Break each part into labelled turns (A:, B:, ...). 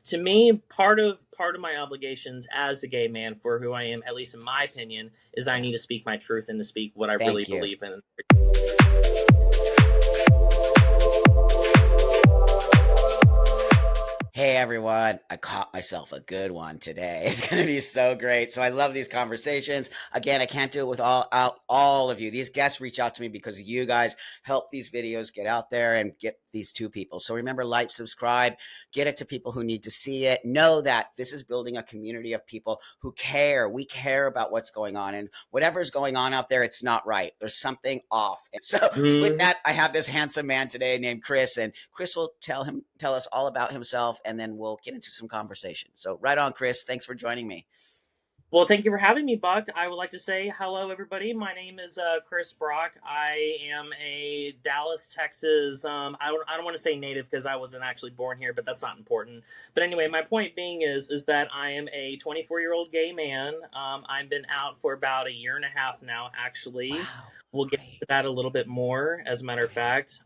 A: to me, part of my obligations as a gay man for who I am, at least in my opinion, is I
B: Yeah.
A: need to speak my truth and to speak what I really
B: Thank you.
A: believe in.
B: Hey everyone, I caught myself a good one today. It's going to be so great. So I love these conversations. Again, I can't do it with all of you. These guests reach out to me because you guys help these videos get out there and get these two people. So remember, like, subscribe, get it to people who need to see it. Know that this is building a community of people who care. We care about what's going on, and whatever's going on out there, it's not right. There's something off. And so with
A: Mhm.
B: that, I have this handsome man today named Chris, and Chris will tell us all about himself, and then we'll get into some conversation. So right on, Chris. Thanks for joining me.
A: Well, thank you for having me, Buck. I would like to say hello, everybody. My name is Chris Brock. I am a Dallas, Texas. I don't want to say native because I wasn't actually born here, but that's not important. But anyway, my point being is that I am a 24-year-old gay man. I've been out for about a year and a half now, actually.
B: Wow,
A: We'll get
B: great.
A: to that a little bit more, as a matter of
B: Okay.
A: fact,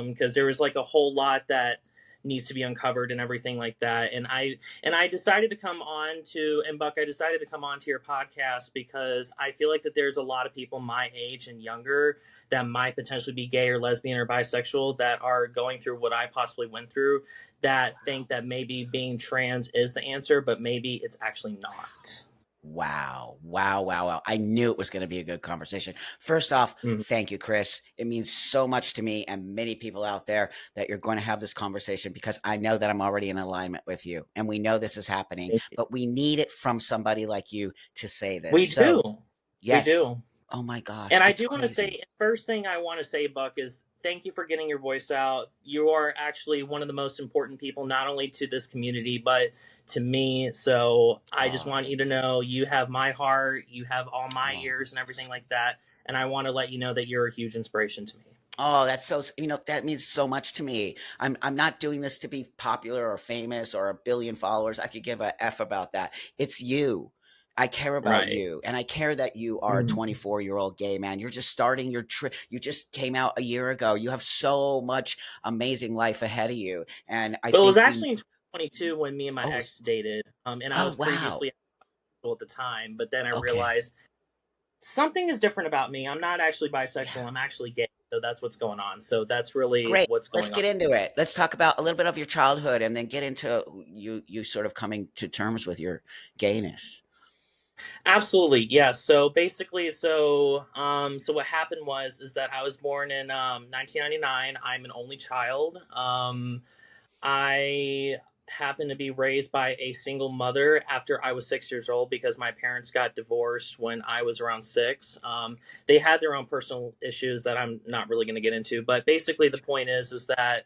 A: because there was like a whole lot that needs to be uncovered and everything like that. And I decided to come on to, and Buck, I decided to come on to your podcast because I feel like that there's a lot of people my age and younger that might potentially be gay or lesbian or bisexual that are going through what I possibly went through, that think that maybe being trans is the answer, but maybe it's actually not.
B: Wow. Wow. Wow. Wow. I knew it was going to be a good conversation. First off,
A: Mhm.
B: thank you, Chris. It means so much to me and many people out there that you're going to have this conversation because I know that I'm already in alignment with you and we know this is happening,
A: Thank you.
B: but we need it from somebody like you to say this.
A: We
B: So,
A: do. We
B: yes.
A: do.
B: Oh my gosh.
A: And I
B: It's
A: do want to
B: crazy.
A: say, first thing I want to say, Buck, is thank you for getting your voice out. You are actually one of the most important people, not only to this community, but to me. So I just
B: Oh,
A: want you
B: thank
A: to
B: you.
A: know you have my heart, you have all my
B: Oh.
A: ears and everything like that. And I want to let you know that you're a huge inspiration to me.
B: Oh, that's so, that means so much to me. I'm not doing this to be popular or famous or a billion followers. I could give a F about that. It's you. I care about
A: Right.
B: you, and I care that you are a
A: Mhm.
B: 24-year-old gay man. You're just starting your trip. You just came out a year ago. You have so much amazing life ahead of you, and I
A: But it was
B: think we.
A: actually in 2022 when me and my
B: Oh,
A: ex dated. And I
B: oh,
A: was
B: wow.
A: previously at the time, but then I
B: Okay.
A: realized something is different about me. I'm not actually bisexual.
B: Yeah.
A: I'm actually gay. So that's what's going on. So that's really
B: Great.
A: what's
B: Let's
A: going on.
B: get into it. Let's talk about a little bit of your childhood, and then get into you sort of coming to terms with your gayness.
A: Absolutely. Yeah. So basically, so what happened was is that I was born in 1999. I'm an only child. I happened to be raised by a single mother after I was 6 years old because my parents got divorced when I was around six. They had their own personal issues that I'm not really going to get into, but basically the point is that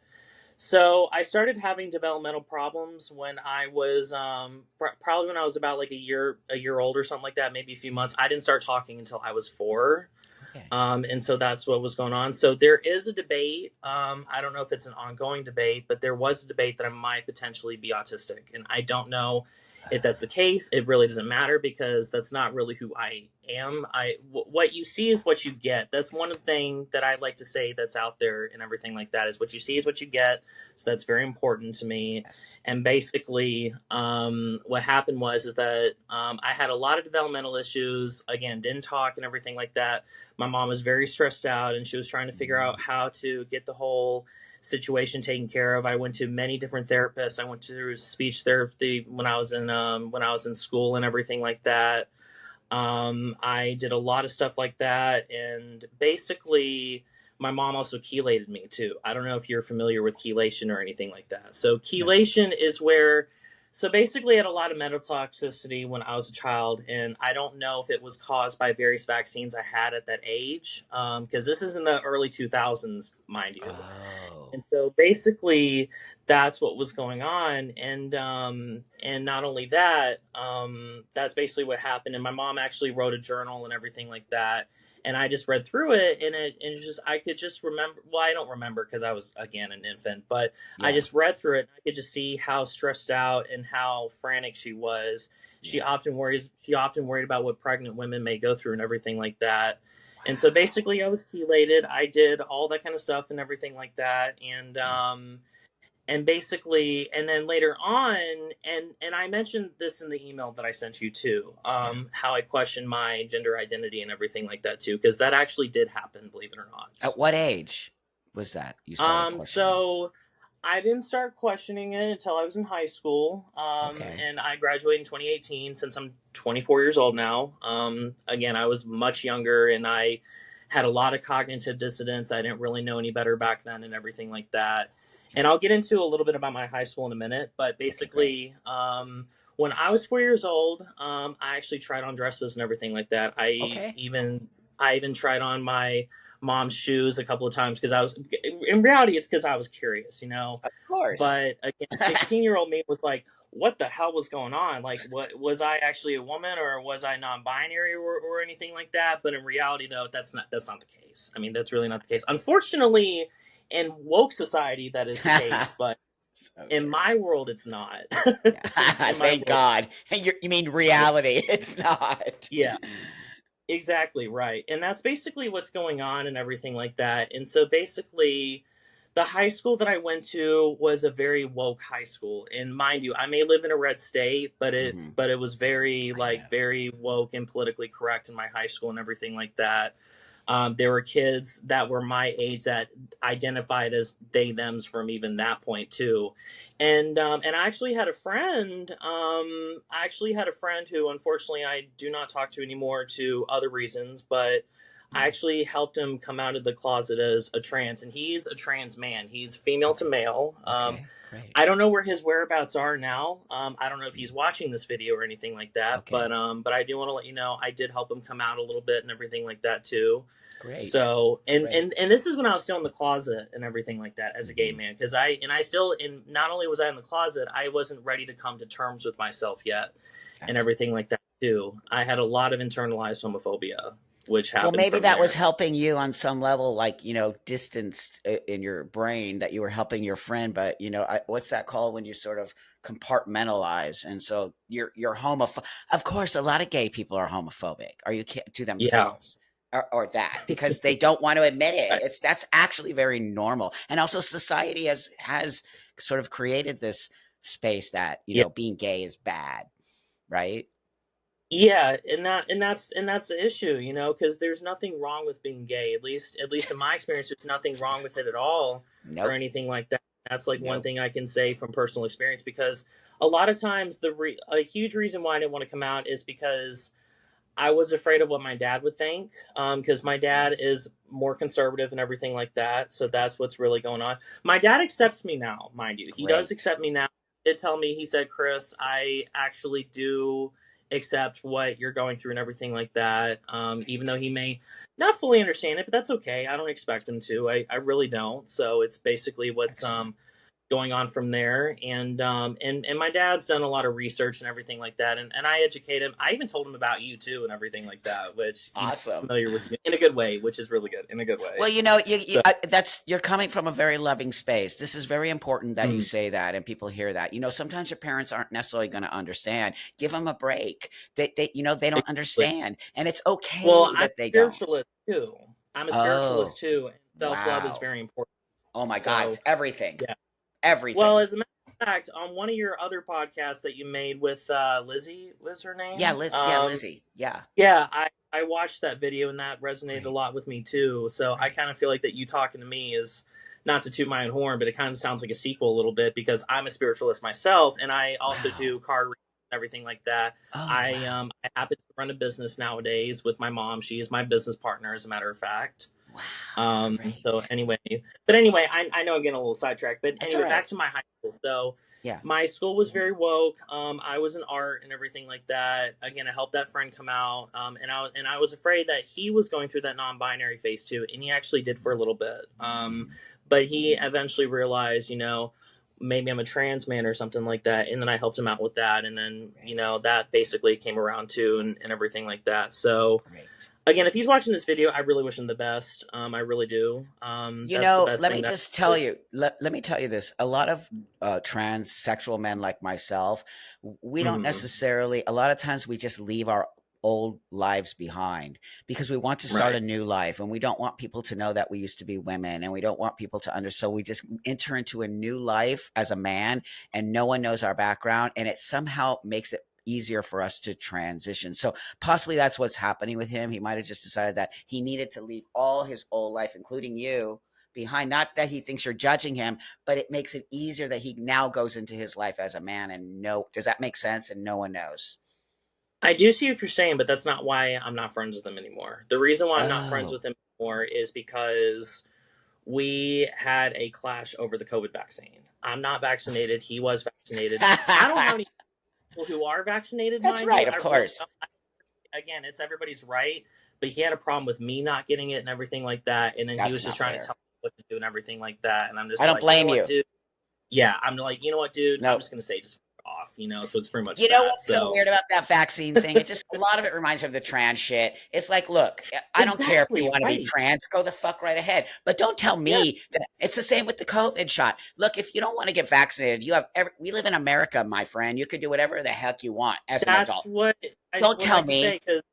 A: so I started having developmental problems when I was probably when I was about like a year old or something like that, maybe a few months. I didn't start talking until I was four.
B: Okay.
A: And so that's what was going on. So there is a debate. I don't know if it's an ongoing debate, but there was a debate that I might potentially be autistic. And I don't know if that's the case. It really doesn't matter because that's not really who I am. What you see is what you get. That's one thing that I like to say that's out there and everything like that is what you see is what you get. So that's very important to me.
B: Yes.
A: And basically, what happened was is that I had a lot of developmental issues. Again, didn't talk and everything like that. My mom was very stressed out and she was trying to figure
B: Mm.
A: out how to get the whole situation taken care of. I went to many different therapists. I went to speech therapy when I was in school and everything like that. I did a lot of stuff like that, and basically, my mom also chelated me too. I don't know if you're familiar with chelation or anything like that. So
B: No.
A: chelation is where so basically, I had a lot of mental toxicity when I was a child, and I don't know if it was caused by various vaccines I had at that age, because this is in the early 2000s, mind you.
B: Oh.
A: And so basically, that's what was going on, and not only that, that's basically what happened. And my mom actually wrote a journal and everything like that. And I just read through it, and it just I could just remember. Well, I don't remember because I was again an infant, but I
B: Yeah.
A: just read through it. And I could just see how stressed out and how frantic she was. She
B: Yeah.
A: often worries. She often worried about what pregnant women may go through and everything like that. And so
B: Wow.
A: basically, I was chelated. I did all that kind of stuff and everything like that.
B: Yeah.
A: And basically, and then later on, and I mentioned this in the email that I sent you too,
B: Yeah.
A: how I questioned my gender identity and everything like that too, because that actually did happen, believe it or not.
B: At what age was that you started questioning?
A: So I didn't start questioning it until I was in high school,
B: Okay.
A: and I graduated in 2018. Since I'm 24 years old now, again, I was much younger, and I had a lot of cognitive dissonance. I didn't really know any better back then, and everything like that.
B: Yeah.
A: And I'll get into a little bit about my high school in a minute, but
B: Okay, great.
A: basically, when I was 4 years old, I actually tried on dresses and everything like that.
B: Okay.
A: I even tried on my mom's shoes a couple of times because I was, in reality, it's because I was curious, you know.
B: Of course.
A: But again, 16-year-old me was like, what the hell was going on? Like, what was I actually a woman, or was I non-binary, or anything like that? But in reality, though, that's not the case. I mean, that's really not the case. Unfortunately, in woke society, that is the case, but
B: So
A: in
B: good.
A: my world, it's not.
B: Yeah.
A: In my
B: Thank
A: world,
B: God. You mean
A: yeah,
B: reality? It's not.
A: yeah. Exactly, right. And that's basically what's going on and everything like that. And so basically, the high school that I went to was a very woke high school. And mind you, I may live in a red state, but it
B: Hmm.
A: but it was very,
B: I know.
A: like, very woke and politically correct in my high school and everything like that. There were kids that were my age that identified as they them's from even that point too, and I actually had a friend. I actually had a friend who, unfortunately, I do not talk to anymore to other reasons, but I
B: Mm.
A: actually helped him come out of the closet as a trans, and he's a trans man. He's female to male.
B: Okay, great.
A: I don't know where his whereabouts are now. I don't know if
B: Mm.
A: he's watching this video or anything like that,
B: Okay,
A: but I do want to let you know I did help him come out a little bit and everything like that too.
B: great,
A: So, and
B: great.
A: and and this is when I was still in the closet and everything like that as a gay
B: Hmm.
A: man, because I still, and not only was I in the closet, I wasn't ready to come to terms with myself yet and
B: Gotcha.
A: everything like that too. I had a lot of internalized homophobia, which
B: Well,
A: happened
B: maybe
A: from
B: that was
A: there.
B: helping you on some level, like, distanced in your brain that you were helping your friend, but what's that called when you sort of compartmentalize? And so you're homophobic. Of course, a lot of gay people are homophobic. Are you to
A: Yeah.
B: themselves? Or that because they don't want to admit it.
A: Right.
B: That's actually very normal. And also society has sort of created this space that,
A: Yeah.
B: being gay is bad, right?
A: Yeah, and that's the issue, because there's nothing wrong with being gay. At least in my experience, there's nothing wrong with it at all, or
B: Nope.
A: anything like that. That's like one
B: Nope.
A: thing I can say from personal experience, because a lot of times a huge reason why I didn't want to come out is because I was afraid of what my dad would think. Because my dad
B: Yes.
A: is more conservative and everything like that. So that's what's really going on. My dad accepts me now, mind you. He does
B: Great.
A: accept me now. He did tell me, he said, Chris, I actually do accept what you're going through and everything like that. Even
B: Great.
A: though he may not fully understand it, but that's okay. I don't expect him to. I really don't. So it's basically what's
B: Excellent.
A: going on from there. And my dad's done a lot of research and everything like that, and I educate him. I even told him about you too and everything like that, which,
B: Awesome.
A: familiar with you in a good way, which is really good, in a good way.
B: Well,
A: So,
B: you're coming from a very loving space. This is very important that you
A: mm,
B: say that and people hear that. Sometimes your parents aren't necessarily going to understand. Give them a break. They don't
A: exactly.
B: understand, and it's
A: Well,
B: okay
A: I'm
B: that
A: a
B: they don't.
A: spiritualist too. I'm a spiritualist
B: Oh,
A: too, and self-love is
B: wow.
A: very important.
B: Oh my God, it's
A: So,
B: everything.
A: yeah. Well,
B: Everything.
A: as a matter of fact, on one of your other podcasts that you made with Lizzie, was her
B: Yeah,
A: name?
B: Lizzie. Yeah,
A: Yeah, I watched that video, and that resonated a
B: great,
A: lot with me too. So I
B: great.
A: kind of feel like that you talking to me is, not to toot my own horn, but it kind of sounds like a sequel a little bit, because I'm a spiritualist myself, and I also
B: Wow.
A: do card readings and everything like that.
B: Oh,
A: I happen to run a business nowadays with my mom. She is my business partner, as a matter of fact.
B: wow.
A: So
B: Great.
A: anyway, but anyway, I know I'm getting a little sidetracked, but
B: That's all
A: anyway, back
B: right.
A: to my high school. So
B: Yeah.
A: my school was very woke. I was in art and everything like that. Again, I helped that friend come out. And I was afraid that he was going through that non-binary phase too, and he actually did for a little bit.
B: Mhm.
A: But he eventually realized, maybe I'm a trans man or something like that, and then I helped him out with that, and then,
B: Great.
A: that basically came around too, and everything like that. So
B: Great.
A: again, if he's watching this video, I really wish him the best. I really do. That's the best
B: Let
A: thing
B: me
A: that
B: just tell
A: is.
B: you, let me tell you this. A lot of transsexual men like myself, we don't
A: Mhm.
B: necessarily, a lot of times we just leave our old lives behind because we want to start
A: Right.
B: a new life, and we don't want people to know that we used to be women, and we don't want people to so we just enter into a new life as a man, and no one knows our background, and it somehow makes it easier for us to transition. So possibly that's what's happening with him. He might have just decided that he needed to leave all his old life, including you, behind. Not that he thinks you're judging him, but it makes it easier that he now goes into his life as a man, and does that make sense? And no one knows.
A: I do see what you're saying, but that's not why I'm not friends with him anymore. The reason why I'm not friends
B: Oh.
A: with him anymore is because we had a clash over the COVID vaccine. I'm not vaccinated. He was vaccinated. I don't have any people who are vaccinated,
B: That's
A: mind you.
B: right, of
A: I really
B: course.
A: don't. Again, it's everybody's right, but he had a problem with me not getting it and everything like that. And then he
B: That's
A: was just
B: not
A: trying to
B: fair.
A: tell me what to do and everything like that. And I'm
B: I
A: just
B: don't
A: like, you know
B: blame
A: what,
B: you.
A: dude? Yeah, I'm like, you know what, dude? I'm
B: Nope.
A: just gonna say just off, So it's pretty much
B: You know
A: that.
B: what's so
A: So
B: weird about that vaccine thing? It just, a lot of it reminds me of the trans shit. It's like, look, I don't care if you
A: exactly
B: want to be
A: right.
B: trans, go the fuck right ahead. But don't tell
A: Yeah,
B: me that it's the same with the COVID shot. Look, if you don't want to get vaccinated, we live in America, my friend. You can do whatever the heck you want as an
A: that's
B: adult.
A: what I
B: Don't
A: would
B: tell
A: like to
B: me.
A: say because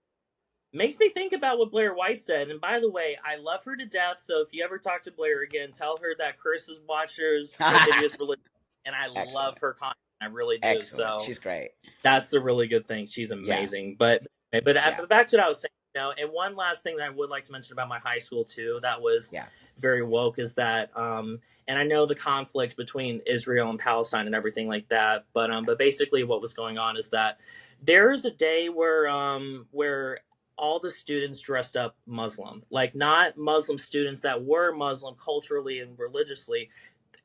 A: makes me think about what Blair White said. And by the way, I love her to death. So if you ever talk to Blair again, tell her that Chris has watched her videos really, and I love
B: Excellent.
A: her content. I really do.
B: Excellent.
A: So
B: She's great.
A: that's the really good thing. She's
B: Yeah.
A: amazing. But
B: Yeah.
A: back to what I was saying. And one last thing that I would like to mention about my high school too, that was
B: Yeah.
A: very woke, is that and I know the conflict between Israel and Palestine and everything like that, but basically what was going on is that there is a day where all the students dressed up Muslim, like not Muslim students that were Muslim culturally and religiously.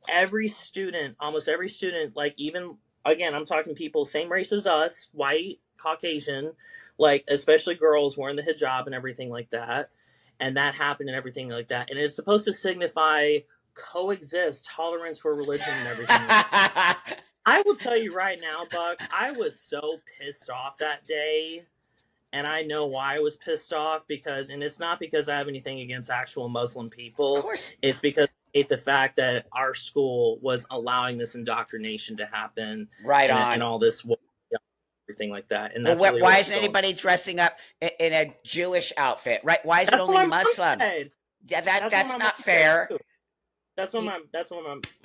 A: Every student, almost every student, like even again, I'm talking people same race as us, white, Caucasian, like especially girls wearing the hijab and everything like that. And that happened and everything like that. And it's supposed to signify coexist, tolerance for religion and everything like that. I will tell you right now, Buck, I was so pissed off that day. And I know why I was pissed off and it's not because I have anything against actual Muslim
B: Of
A: people.
B: course
A: It's because
B: not.
A: I hate the fact that our school was allowing this indoctrination to happen
B: Right
A: and
B: on.
A: all this everything like that. And
B: Well,
A: that's really
B: why
A: what was
B: isn't
A: going on.
B: anybody dressing up in a Jewish outfit? Right? Why is it
A: That's what
B: only
A: my mom
B: Muslim?
A: said.
B: Yeah,
A: That's
B: that's
A: what my mom
B: not
A: said
B: fair.
A: too. That's what
B: You,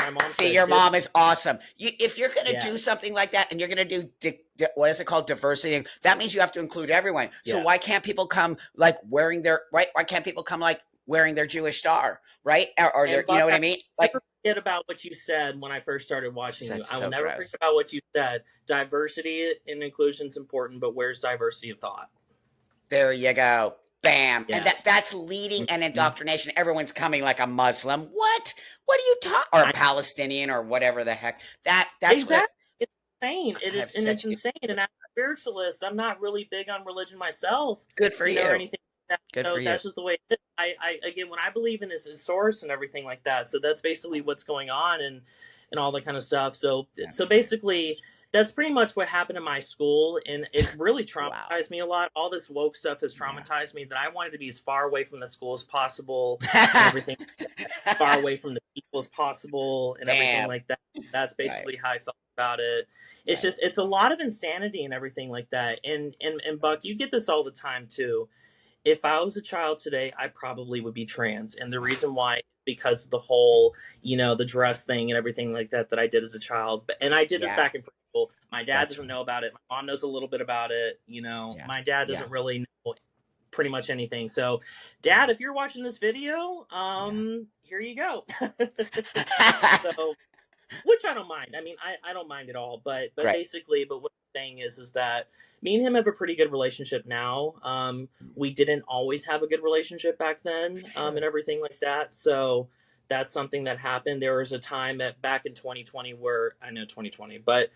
A: my mom
B: See,
A: said
B: your
A: too.
B: mom is awesome. If you're going to do
A: Yes.
B: something like that and you're going to do what is it called, diversity, that means you have to include everyone. So
A: Yeah.
B: why can't people come like wearing their right? Why can't people come like wearing their Jewish star, right? Or their,
A: And
B: you know
A: Buck,
B: what
A: I
B: I mean?
A: will
B: Like,
A: never forget about what you said when I first started watching you.
B: such
A: I will
B: so
A: never forget
B: gross.
A: about what you said. Diversity and inclusion is important, but where's diversity of thought?
B: There you go. Bam. And
A: Yes.
B: that's leading an
A: Mhm.
B: indoctrination. Everyone's coming like a Muslim. What? What are you talking? Or a
A: I
B: Palestinian or whatever the heck. That's what
A: exactly. It's insane.
B: I have
A: And it's
B: such
A: insane. And I'm a spiritualist. I'm not really big on religion myself,
B: good for
A: or
B: you.
A: anything like that.
B: Good for
A: So
B: you.
A: that's just the way it is. I again, when I believe in this source and everything like that. So that's basically what's going on and all that kind of stuff. So
B: That's right.
A: basically that's pretty much what happened in my school, and it really
B: Wow.
A: traumatized me a lot. All this woke stuff has
B: Yeah.
A: traumatized me that I wanted to be as far away from the school as possible and everything, far away from the people as possible and everything
B: Bam.
A: like that. That's
B: Right.
A: basically how I felt about it. It's
B: Right.
A: just it's a lot of insanity and everything like that. And Buck, you get this all the time too. If I was a child today, I probably would be trans. And the
B: Wow.
A: reason why is because the whole, the dress thing and everything like that I did as a child. And I did this
B: Yeah.
A: back in preschool. My dad
B: That's
A: doesn't
B: right.
A: know about it. My mom knows a little bit about it.
B: Yeah.
A: My dad
B: Yeah.
A: doesn't really know pretty much anything. So, Dad, if you're watching this video,
B: Yeah.
A: here you go. So, which I don't mind. I mean, I don't mind at all. But
B: Great.
A: basically, but what I'm saying is that me and him have a pretty good relationship now. We didn't always have a good relationship back then, and
B: Sure.
A: everything like that. So that's something that happened. There was a time back in 2020 where I know 2020, but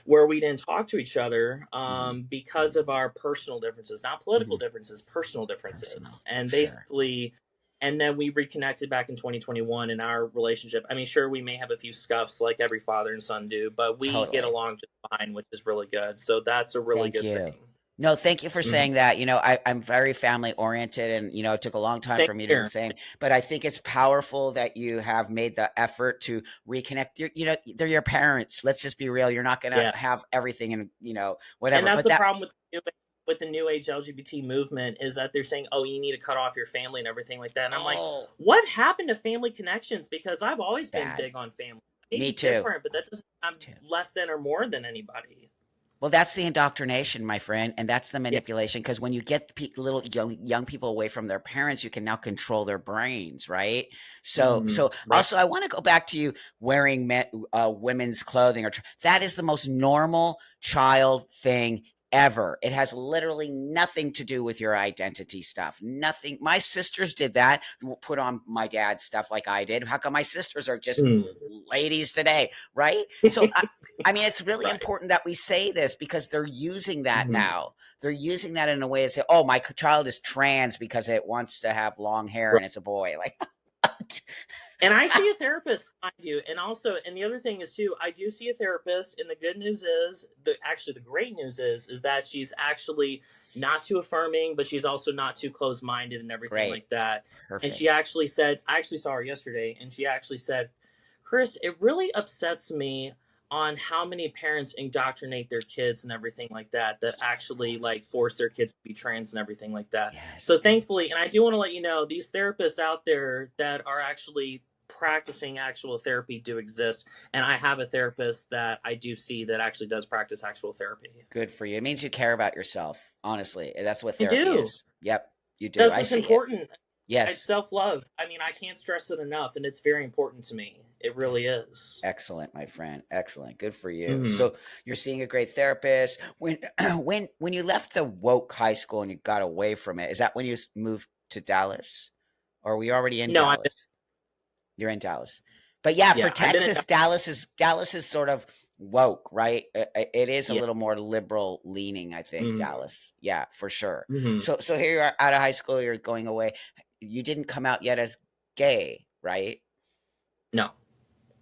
A: where we didn't talk to each other
B: Mm-hmm.
A: because of our personal differences, not political
B: Mm-hmm.
A: differences, personal
B: Personal.
A: differences, and
B: Sure.
A: basically and then we reconnected back in 2021 in our relationship. I mean, sure, we may have a few scuffs like every father and son do, but we get
B: Totally.
A: along just fine, which is really good. So that's a really
B: Thank
A: good
B: you.
A: thing.
B: No, thank you for
A: Hmm.
B: saying that. I'm very family oriented, and it took a long time
A: Same
B: for me to do the
A: here.
B: same. But I think it's powerful that you have made the effort to reconnect. They're your parents. Let's just be real. You're not going to
A: Yeah.
B: have everything and
A: And
B: whatever.
A: that's
B: But
A: the
B: that
A: problem with the new age. with the new age LGBT movement is that they're saying, oh, you need to cut off your family and everything like that. And I'm like,
B: Oh,
A: what happened to family connections? Because I've always been
B: bad.
A: big on family.
B: Me
A: Maybe
B: too.
A: different, but that doesn't, I'm
B: Me too.
A: less than or more than anybody.
B: Well, that's the indoctrination, my friend, and that's the
A: Yeah.
B: manipulation. Because when you get little young people away from their parents, you can now control their brains, right? So
A: Right.
B: also, I want to go back to you wearing women's clothing, that is the most normal child thing ever. It has literally nothing to do with your identity stuff. Nothing. My sisters did that. Put on my dad's stuff like I did. How come my sisters are just
A: Mm.
B: ladies today, right? So I mean, it's really
A: Right.
B: important that we say this because they're using that
A: Mhm.
B: now. They're using that in a way to say, "Oh, my child is trans because it wants to have long hair
A: Right.
B: and it's a boy." Like, what?
A: And I see a therapist, mind you. And also, and the other thing is too, I do see a therapist. And the good news is, the great news is that she's actually not too affirming, but she's also not too closed minded and everything
B: Great,
A: like that. And she
B: perfect.
A: actually said, I actually saw her yesterday, and she actually said, Chris, it really upsets me on how many parents indoctrinate their kids and everything like that, that actually like force their kids to be trans and everything like that.
B: Yes,
A: So thankfully, and I do want to let you know, these therapists out there that are actually practicing actual therapy do exist. And I have a therapist that I do see that actually does practice actual therapy.
B: good for you. It means you care about yourself. Honestly, that's what
A: I
B: therapy
A: do.
B: is. Yep, you do.
A: Because
B: I
A: it's
B: see it.
A: important. It's
B: Yes.
A: self love. I mean, I can't stress it enough, and it's very important to me. It really is.
B: Excellent, my friend. Excellent. Good for you.
A: Hmm.
B: So you're seeing a great therapist. When when you left the woke high school and you got away from it, is that when you moved to Dallas? Or were you already in
A: No,
B: Dallas? You're in Dallas. But yeah, for
A: I've been in.
B: Texas, Dallas is sort of woke, right? It is a
A: Yeah.
B: little more liberal leaning, I think,
A: Mm.
B: Dallas. Yeah, for sure.
A: Hmm.
B: So here you are out of high school, you're going away. You didn't come out yet as gay, right?
A: No,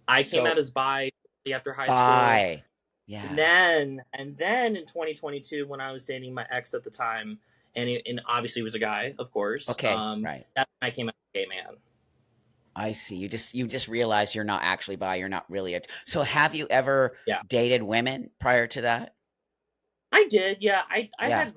A: I came out
B: So
A: as bi after high school.
B: bye.
A: And
B: Yeah.
A: then in 2022, when I was dating my ex at the time, and obviously he was a guy, of course.
B: Okay, right.
A: That's when I came out as a gay man.
B: I see. You just realize you're not actually bi, you're not really a so have you ever
A: Yeah,
B: dated women prior to that?
A: I did. Yeah, I
B: Yeah.
A: had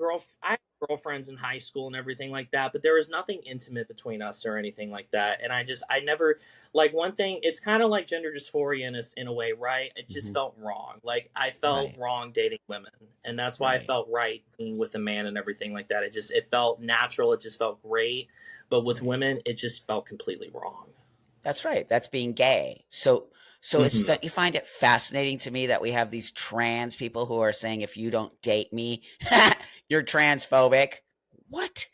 A: girlfriends in high school and everything like that, but there was nothing intimate between us or anything like that. And I never like one thing. It's kind of like gender dysphoria in a way, right? It just
B: Mhm.
A: felt wrong. Like I felt
B: Right.
A: wrong dating women, and that's why I
B: Right.
A: felt right being with a man and everything like that. It felt natural. It just felt great. But with
B: Right.
A: women, it just felt completely wrong.
B: That's right. That's being gay. So it's
A: Hmm.
B: that you find it fascinating to me that we have these trans people who are saying if you don't date me, you're transphobic. What?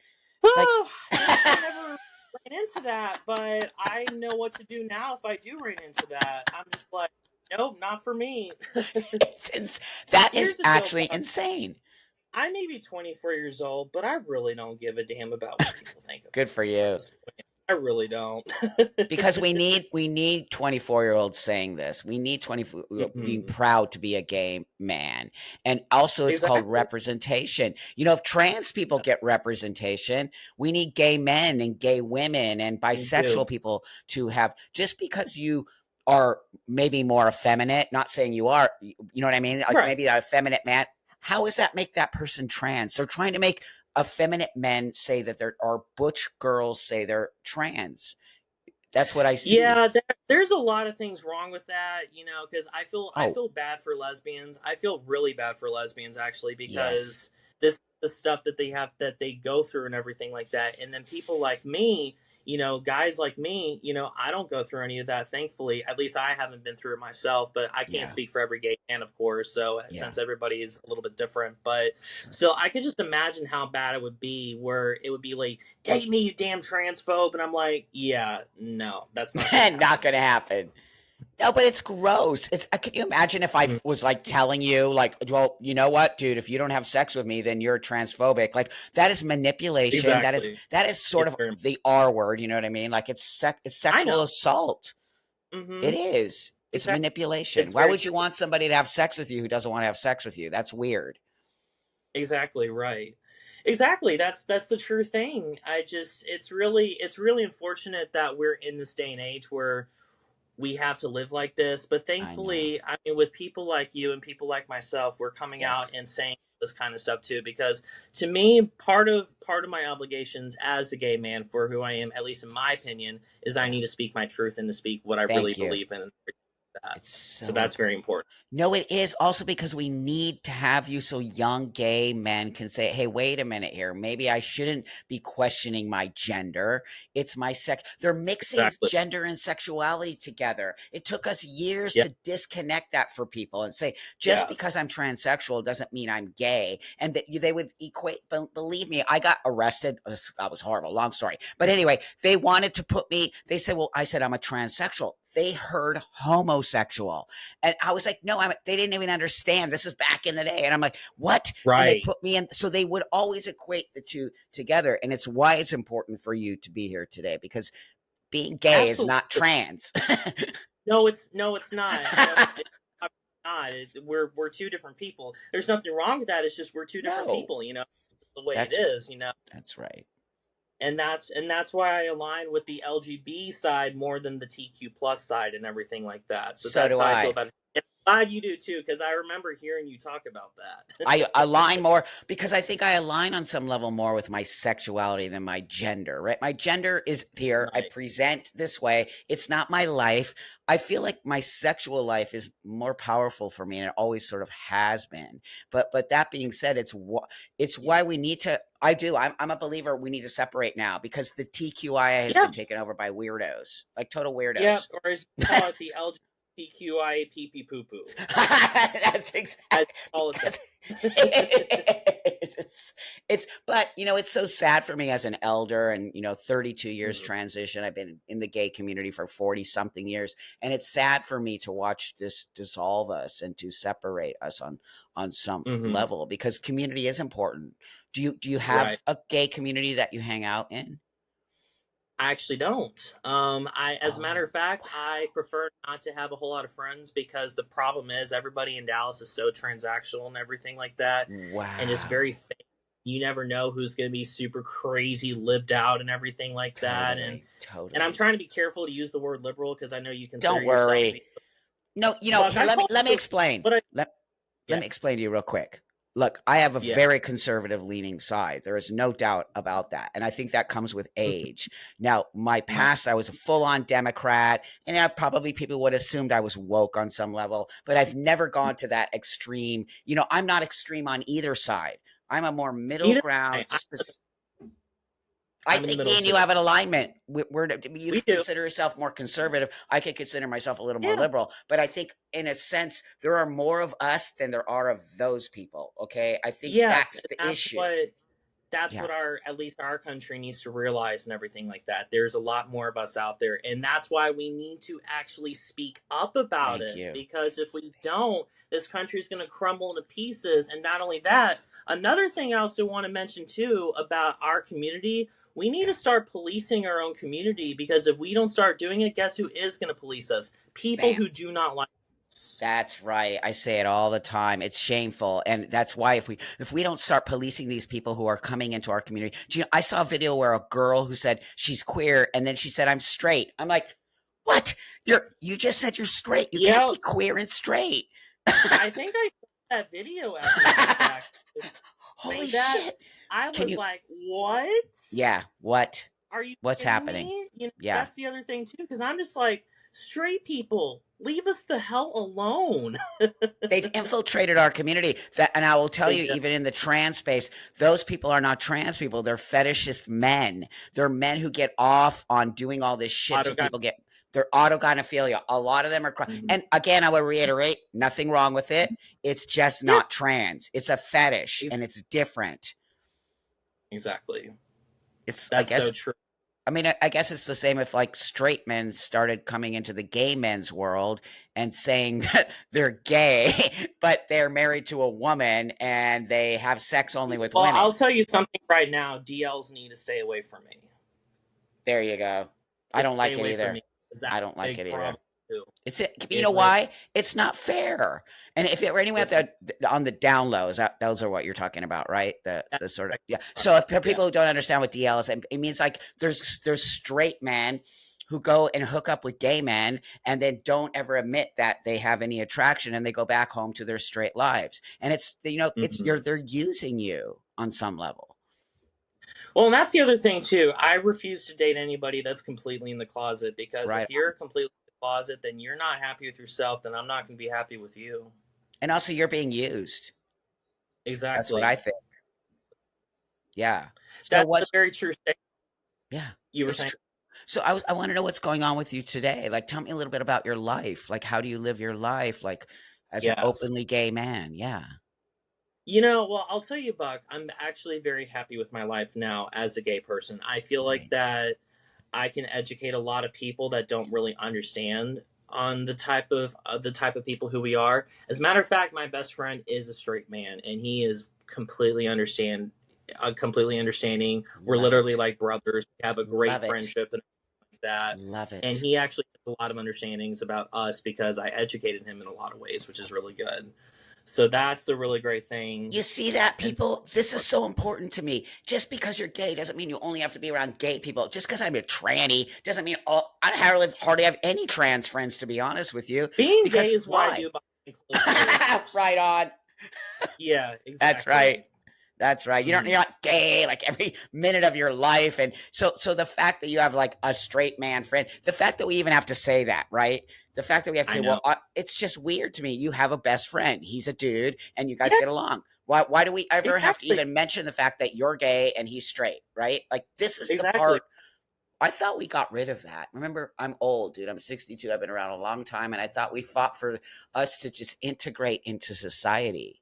B: Like
A: Oh, I never ran into that, but I know what to do now if I do run into that. I'm just like, nope, not for me.
B: that is
A: Here's the deal,
B: actually
A: though.
B: insane.
A: I may be 24 years old, but I really don't give a damn about what people think of
B: Good
A: me
B: for
A: anymore at
B: you.
A: this point. I really don't.
B: Because we need 24-year-olds saying this. We need 24 being
A: Hmm.
B: proud to be a gay man. And also it's called
A: Exactly.
B: representation. If trans people get representation, we need gay men and gay women and
A: We do.
B: bisexual people to have just because you are maybe more effeminate, not saying you are, you know what I mean? Like
A: Right.
B: maybe a effeminate man. How does that make that person trans? They're trying to make effeminate men say that they're or butch girls say they're trans. That's what I see.
A: Yeah, there's a lot of things wrong with that, because I
B: Oh,
A: feel bad for lesbians. I feel really bad for lesbians actually
B: yes.
A: because the stuff that they have that they go through and everything like that. And then people like me, guys like me, I don't go through any of that thankfully. At least I haven't been through it myself, but I can't
B: Yeah.
A: speak for every gay man, of course. So
B: Yeah.
A: since everybody is a little bit different, but
B: Sure.
A: so I could just imagine how bad it would be where it would be like date me, you damn transphobe. And I'm like, yeah, no, that's not going to
B: Not
A: happen.
B: gonna happen. No, but it's gross. Can you imagine if I
A: Mm.
B: was like telling you, like, well, you know what, dude? If you don't have sex with me, then you're transphobic. Like that is manipulation. That is
A: Exactly.
B: that is sort
A: It's
B: of
A: very,
B: the R word. You know what I mean? Like it's
A: I
B: sexual
A: know.
B: assault. It
A: Hmm.
B: is. It's
A: Exactly.
B: manipulation.
A: It's
B: Why
A: very
B: would you
A: true.
B: want somebody to have sex with you who doesn't want to have sex with you? That's weird.
A: Exactly right. Exactly. That's the true thing. It's really unfortunate that we're in this day and age where we have to live like this. But
B: I know.
A: thankfully, I mean, with people like you and people like myself, we're coming out
B: Yes.
A: and saying this kind of stuff too, because to me, part of my obligations as a gay man for who I am, at least in my opinion, is I
B: Yeah.
A: need to speak my truth and to speak what I really
B: Thank you.
A: believe in. And that.
B: It's
A: So
B: so
A: that's very
B: important.
A: important.
B: No, it is also because we need to have you so young gay men can say, hey, wait a minute here. Maybe I shouldn't be questioning my gender. It's my sex. They're mixing
A: Exactly.
B: gender and sexuality together. It took us years
A: Yeah.
B: to disconnect that for people and say, just
A: Yeah.
B: because I'm transsexual doesn't mean I'm gay. And that they would equate, believe me, I got arrested. That was horrible. Long story. But anyway, they wanted to put me, they said, well, I said, I'm a transsexual. They heard homosexual. And I was like, no, they didn't even understand. This is back in the day. And I'm like, what? And they
A: Right.
B: put me in. So they would always equate the two together. And it's why it's important for you to be here today, because being gay is
A: Absolutely.
B: not trans.
A: No, it's not. No, it's not. We're two different people. There's nothing wrong with that. It's just we're two different
B: No,
A: people. The way it
B: that's
A: is.
B: that's right.
A: And that's why I align with the LGB side more than the TQ plus side and everything like that. So
B: So
A: that's
B: do
A: how I feel
B: I.
A: about it. And I'm glad you do too, because I remember hearing you talk about
B: I
A: that.
B: align more because I think I align on some level more with my sexuality than my gender, right? My gender is here. I
A: Right.
B: present this way. It's not my life. I feel like my sexual life is more powerful for me, and it always sort of has been. But that being said, it's why we need to. I'm a believer. We need to separate now because the TQIA has
A: Yeah.
B: been taken over by weirdos, like total
A: Yeah.
B: weirdos.
A: Or as you call it, the LGBTQIA pee pee poo poo.
B: That's
A: As
B: exactly
A: you call it
B: because
A: that.
B: it's but it's so sad for me as an elder and 32 years
A: Mhm.
B: transition. I've been in the gay community for 40 something years, and it's sad for me to watch this dissolve us and to separate us on some
A: Mhm.
B: level, because community is important. Do you have
A: Right.
B: a gay community that you hang out in?
A: I actually don't. As a matter
B: Oh,
A: of fact, I
B: wow.
A: prefer not to have a whole lot of friends because the problem is everybody in Dallas is so transactional and everything like that, and it's very
B: Wow.
A: fake. You never know who's going to be super crazy, lived out, and everything like that. And
B: Totally,
A: and I'm
B: totally.
A: trying to be careful to use the word liberal because I know you consider
B: Don't
A: yourself to be.
B: worry. No,
A: Look,
B: here,
A: I call
B: let me
A: it,
B: explain.
A: but
B: Let
A: yeah,
B: me explain to you real quick. Look, I have a
A: yeah,
B: very conservative leaning side. There is no doubt about that. And I think that comes with
A: mhm,
B: age. Now, my
A: right,
B: past, I was a full on Democrat, and probably people would assumed I was woke on some level, but I've never gone to that extreme. I'm not extreme on either side. I'm a more middle
A: either
B: ground.
A: way,
B: I
A: I'm in the
B: think me
A: middle
B: and you
A: too.
B: have an alignment. You
A: We
B: could
A: do,
B: consider yourself more conservative. I could consider myself a little more
A: yeah.
B: liberal. But I think, in a sense, there are more of us than there are of those people. Okay, I think
A: Yes,
B: that's
A: and
B: the
A: that's
B: issue.
A: what
B: Yeah,
A: our at least our country needs to realize and everything like that. There's a lot more of us out there, and that's why we need to actually speak up about
B: thank
A: it,
B: you,
A: because if we
B: thank you.
A: don't, this country is going to crumble into pieces. And not only that, another thing I also want to mention too about our community, we need to
B: Yeah,
A: start policing our own community, because if we don't start doing it, guess who is going to police us? People
B: bam.
A: who do not like us.
B: That's right. I say it all the time. It's shameful, and that's why if we don't start policing these people who are coming into our community. I saw a video where a girl who said she's queer, and then she said I'm straight. I'm like, what? You just said you're straight. You can't
A: Yeah,
B: be queer and straight.
A: I think I saw that video as a matter of fact.
B: Holy
A: Saying that,
B: shit!
A: I
B: Can
A: was
B: you?
A: like, "What?
B: Yeah. What?
A: Are you
B: What's
A: kidding
B: happening?
A: me?"
B: Yeah.
A: That's the other thing too, because I'm just like, straight people, leave us the hell alone.
B: They've infiltrated our community. And I will tell
A: They
B: you,
A: just
B: even in the trans space, those people are not trans people. They're fetishist men. They're men who get off on doing all this shit.
A: auto
B: So
A: got.
B: people get their autogynephilia. A lot of them are,
A: Mhm.
B: and again, I would reiterate, nothing wrong with it. It's just
A: Yeah,
B: not trans. It's a fetish,
A: ex-
B: and it's different.
A: exactly.
B: I
A: That's
B: guess,
A: so true.
B: I guess it's the same if like straight men started coming into the gay men's world and saying that they're gay, but they're married to a woman and they have sex only with
A: Well, I'll
B: women.
A: tell you something right now. DLs need to stay away from me.
B: There you go. I
A: Just
B: don't
A: stay
B: like it
A: away from
B: either.
A: me, because that's
B: I
A: a
B: don't like
A: big
B: it either.
A: problem too.
B: You know
A: It really,
B: why? It's not fair. And if it were anyone
A: it's not.
B: on the down low, those are what you're talking about, right? The
A: That's
B: sort of,
A: exactly
B: yeah.
A: what I'm talking
B: So if
A: about. Yeah.
B: people who don't understand what DL is, it means like there's straight men who go and hook up with gay men and then don't ever admit that they have any attraction, and they go back home to their straight lives. And it's, it's,
A: Mhm.
B: they're using you on some level.
A: Well, and that's the other thing too. I refuse to date anybody that's completely in the closet, because
B: Right
A: if you're
B: on.
A: completely in the closet, then you're not happy with yourself. Then I'm not going to be happy with you.
B: And also, you're being used. That's what I
A: Exactly.
B: think. Yeah. So
A: That's a
B: what's
A: very true statement.
B: Yeah,
A: You were
B: it's
A: saying,
B: true. So I want to know what's going on with you today. Like, tell me a little bit about your life. Like, how do you live your life? Like, as an
A: yes.
B: openly gay man. Yeah.
A: Well, I'll tell you, Buck, I'm actually very happy with my life now as a gay person. I feel like
B: Great.
A: that I can educate a lot of people that don't really understand on the type of people who we are. As a matter of fact, my best friend is a straight man, and he is completely understanding. We're
B: Love
A: literally
B: it.
A: like brothers. We have a great
B: Love it.
A: friendship and that.
B: Love
A: And
B: it.
A: he actually has a lot of understandings about us because I educated him in a lot of ways, which is really good. So that's the really great thing.
B: You see that,
A: And
B: people? This is so important to me. Just because you're gay doesn't mean you only have to be around gay people. Just because I'm a tranny doesn't mean I hardly have any trans friends, to be honest with you.
A: being gay
B: Because
A: is what I
B: why?
A: do behind closed doors.
B: Right on.
A: Yeah,
B: That's
A: exactly.
B: right. That's right.
A: Hmm.
B: You're not gay like every minute of your life. And so the fact that you have like a straight man friend, the fact that we even have to say that, right? The fact that we have to
A: I
B: say,
A: know.
B: well, it's just weird to me. You have a best friend. He's a dude, and you guys
A: Yeah,
B: get along. Why do we ever have to
A: exactly.
B: even mention the fact that you're gay and he's straight, right? Like, this is the
A: Exactly.
B: part. I thought we got rid of that. Remember, I'm old, dude. I'm 62. I've been around a long time, and I thought we fought for us to just integrate into society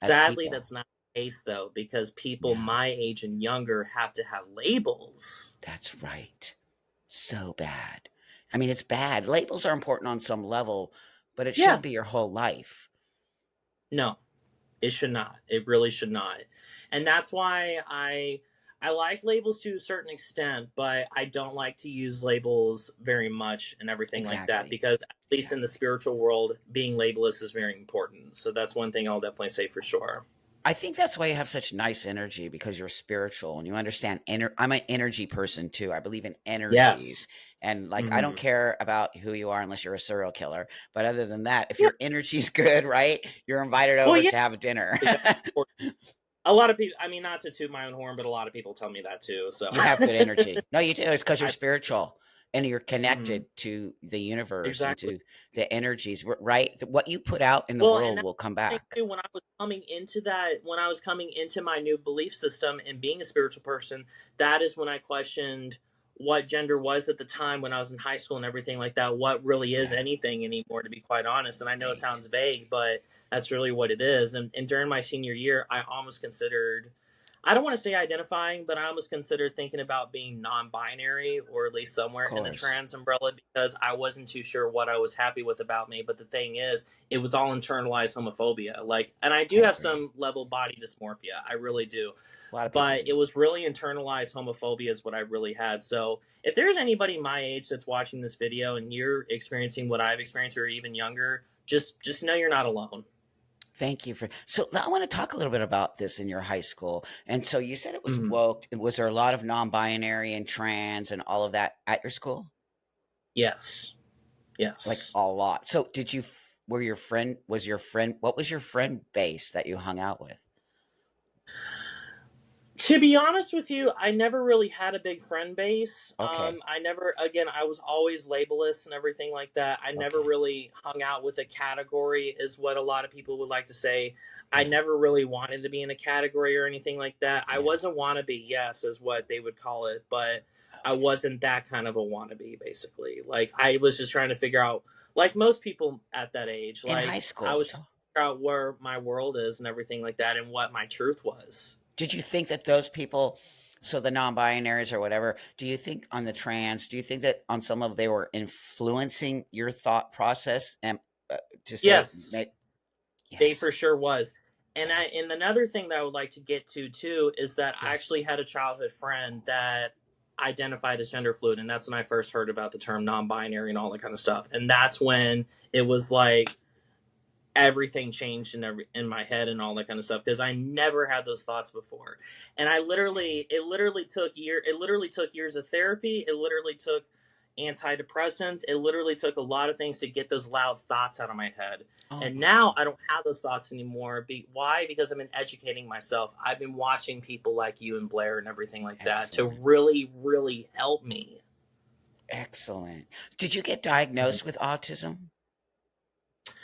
B: as
A: Sadly,
B: people.
A: that's not the case though, because people
B: No.
A: my age and younger have to have labels.
B: That's right. So bad. I mean, it's bad. Labels are important on some level, but it
A: Yeah.
B: shouldn't be your whole life.
A: No, it should not. It really should not. And that's why I like labels to a certain extent, but I don't like to use labels very much and everything like that,
B: Exactly.
A: because at least
B: Yeah.
A: in the spiritual world, being labelless is very important. So that's one thing I'll definitely say for sure.
B: I think that's why you have such nice energy, because you're spiritual and you understand. I'm an energy person too. I believe in energies.
A: Yes.
B: And like, I don't
A: Hmm.
B: care about who you are unless you're a serial killer. But other than that, if
A: Yeah.
B: your energy's good, right, you're invited
A: Well,
B: over
A: yeah.
B: to have a dinner.
A: That's important. A lot of people, I mean, not to toot my own horn, but a lot of people tell me that too. So,
B: You have good energy. No, you do. It's because you're
A: I,
B: spiritual and you're
A: mhm,
B: connected to the universe and
A: exactly.
B: to the energies, right? What you put out in the
A: Well, and
B: world
A: that's
B: will come
A: the thing
B: back.
A: too. When I was coming into my new belief system and being a spiritual person, that is when I questioned what gender was at the time when I was in high school and everything like that. What really is
B: Yeah,
A: anything anymore, to be quite honest? And I know it
B: right.
A: sounds vague, but that's really what it is. And during my senior year, I almost considered, I don't want to say identifying, but I almost considered thinking about being non-binary, or at least
B: Of
A: somewhere in the
B: course.
A: trans umbrella, because I wasn't too sure what I was happy with about me. But the thing is, it was all internalized homophobia. Like, and I
B: I
A: do have
B: agree.
A: some level body dysmorphia. I really do.
B: A lot of people
A: But
B: do.
A: it was really internalized homophobia is what I really had. So if there's anybody my age that's watching this video and you're experiencing what I've experienced, or even younger, just know you're not alone.
B: Thank you for. So I want to talk a little bit about this in your high school. And so you said it was
A: Mhm.
B: woke. Was there a lot of non-binary and trans and all of that at your school?
A: Yes.
B: Like,
A: Yes.
B: a lot. So did you? Were your friend? Was your friend? What was your friend base that you hung out with?
A: To be honest with you, I never really had a big friend base.
B: Okay.
A: I never, again, I was always labelless and everything like that. I never
B: Okay.
A: really hung out with a category, is what a lot of people would like to say. I
B: Yeah.
A: never really wanted to be in a category or anything like that. I
B: Yeah.
A: was a wannabe, yes, is what they would call it, but I
B: Okay.
A: wasn't that kind of a wannabe, basically. Like, I was just trying to figure out, like most people at that age,
B: In
A: like,
B: high
A: I
B: school.
A: was trying to figure out where my world is and everything like that, and what my truth was.
B: Did you think that those people, so the non-binaries or whatever, do you think on the trans, do you think that on some level they were influencing your thought process and to say,
A: Yes. They for
B: yes,
A: sure was.
B: yes,
A: And another thing that I would like to get to too is that I
B: yes.
A: actually had a childhood friend that identified as gender fluid, and that's when I first heard about the term non-binary and all that kind of stuff. And that's when it was like everything changed in my head and all that kind of stuff, because I never had those thoughts before. And
B: Same.
A: it literally took years of therapy. It literally took antidepressants. It literally took a lot of things to get those loud thoughts out of my head.
B: Oh
A: And
B: my
A: now
B: God.
A: I don't have those thoughts anymore. Why? Because I've been educating myself. I've been watching people like you and Blair and everything like that to
B: Excellent.
A: really, really help me.
B: Excellent. Did you get diagnosed with autism?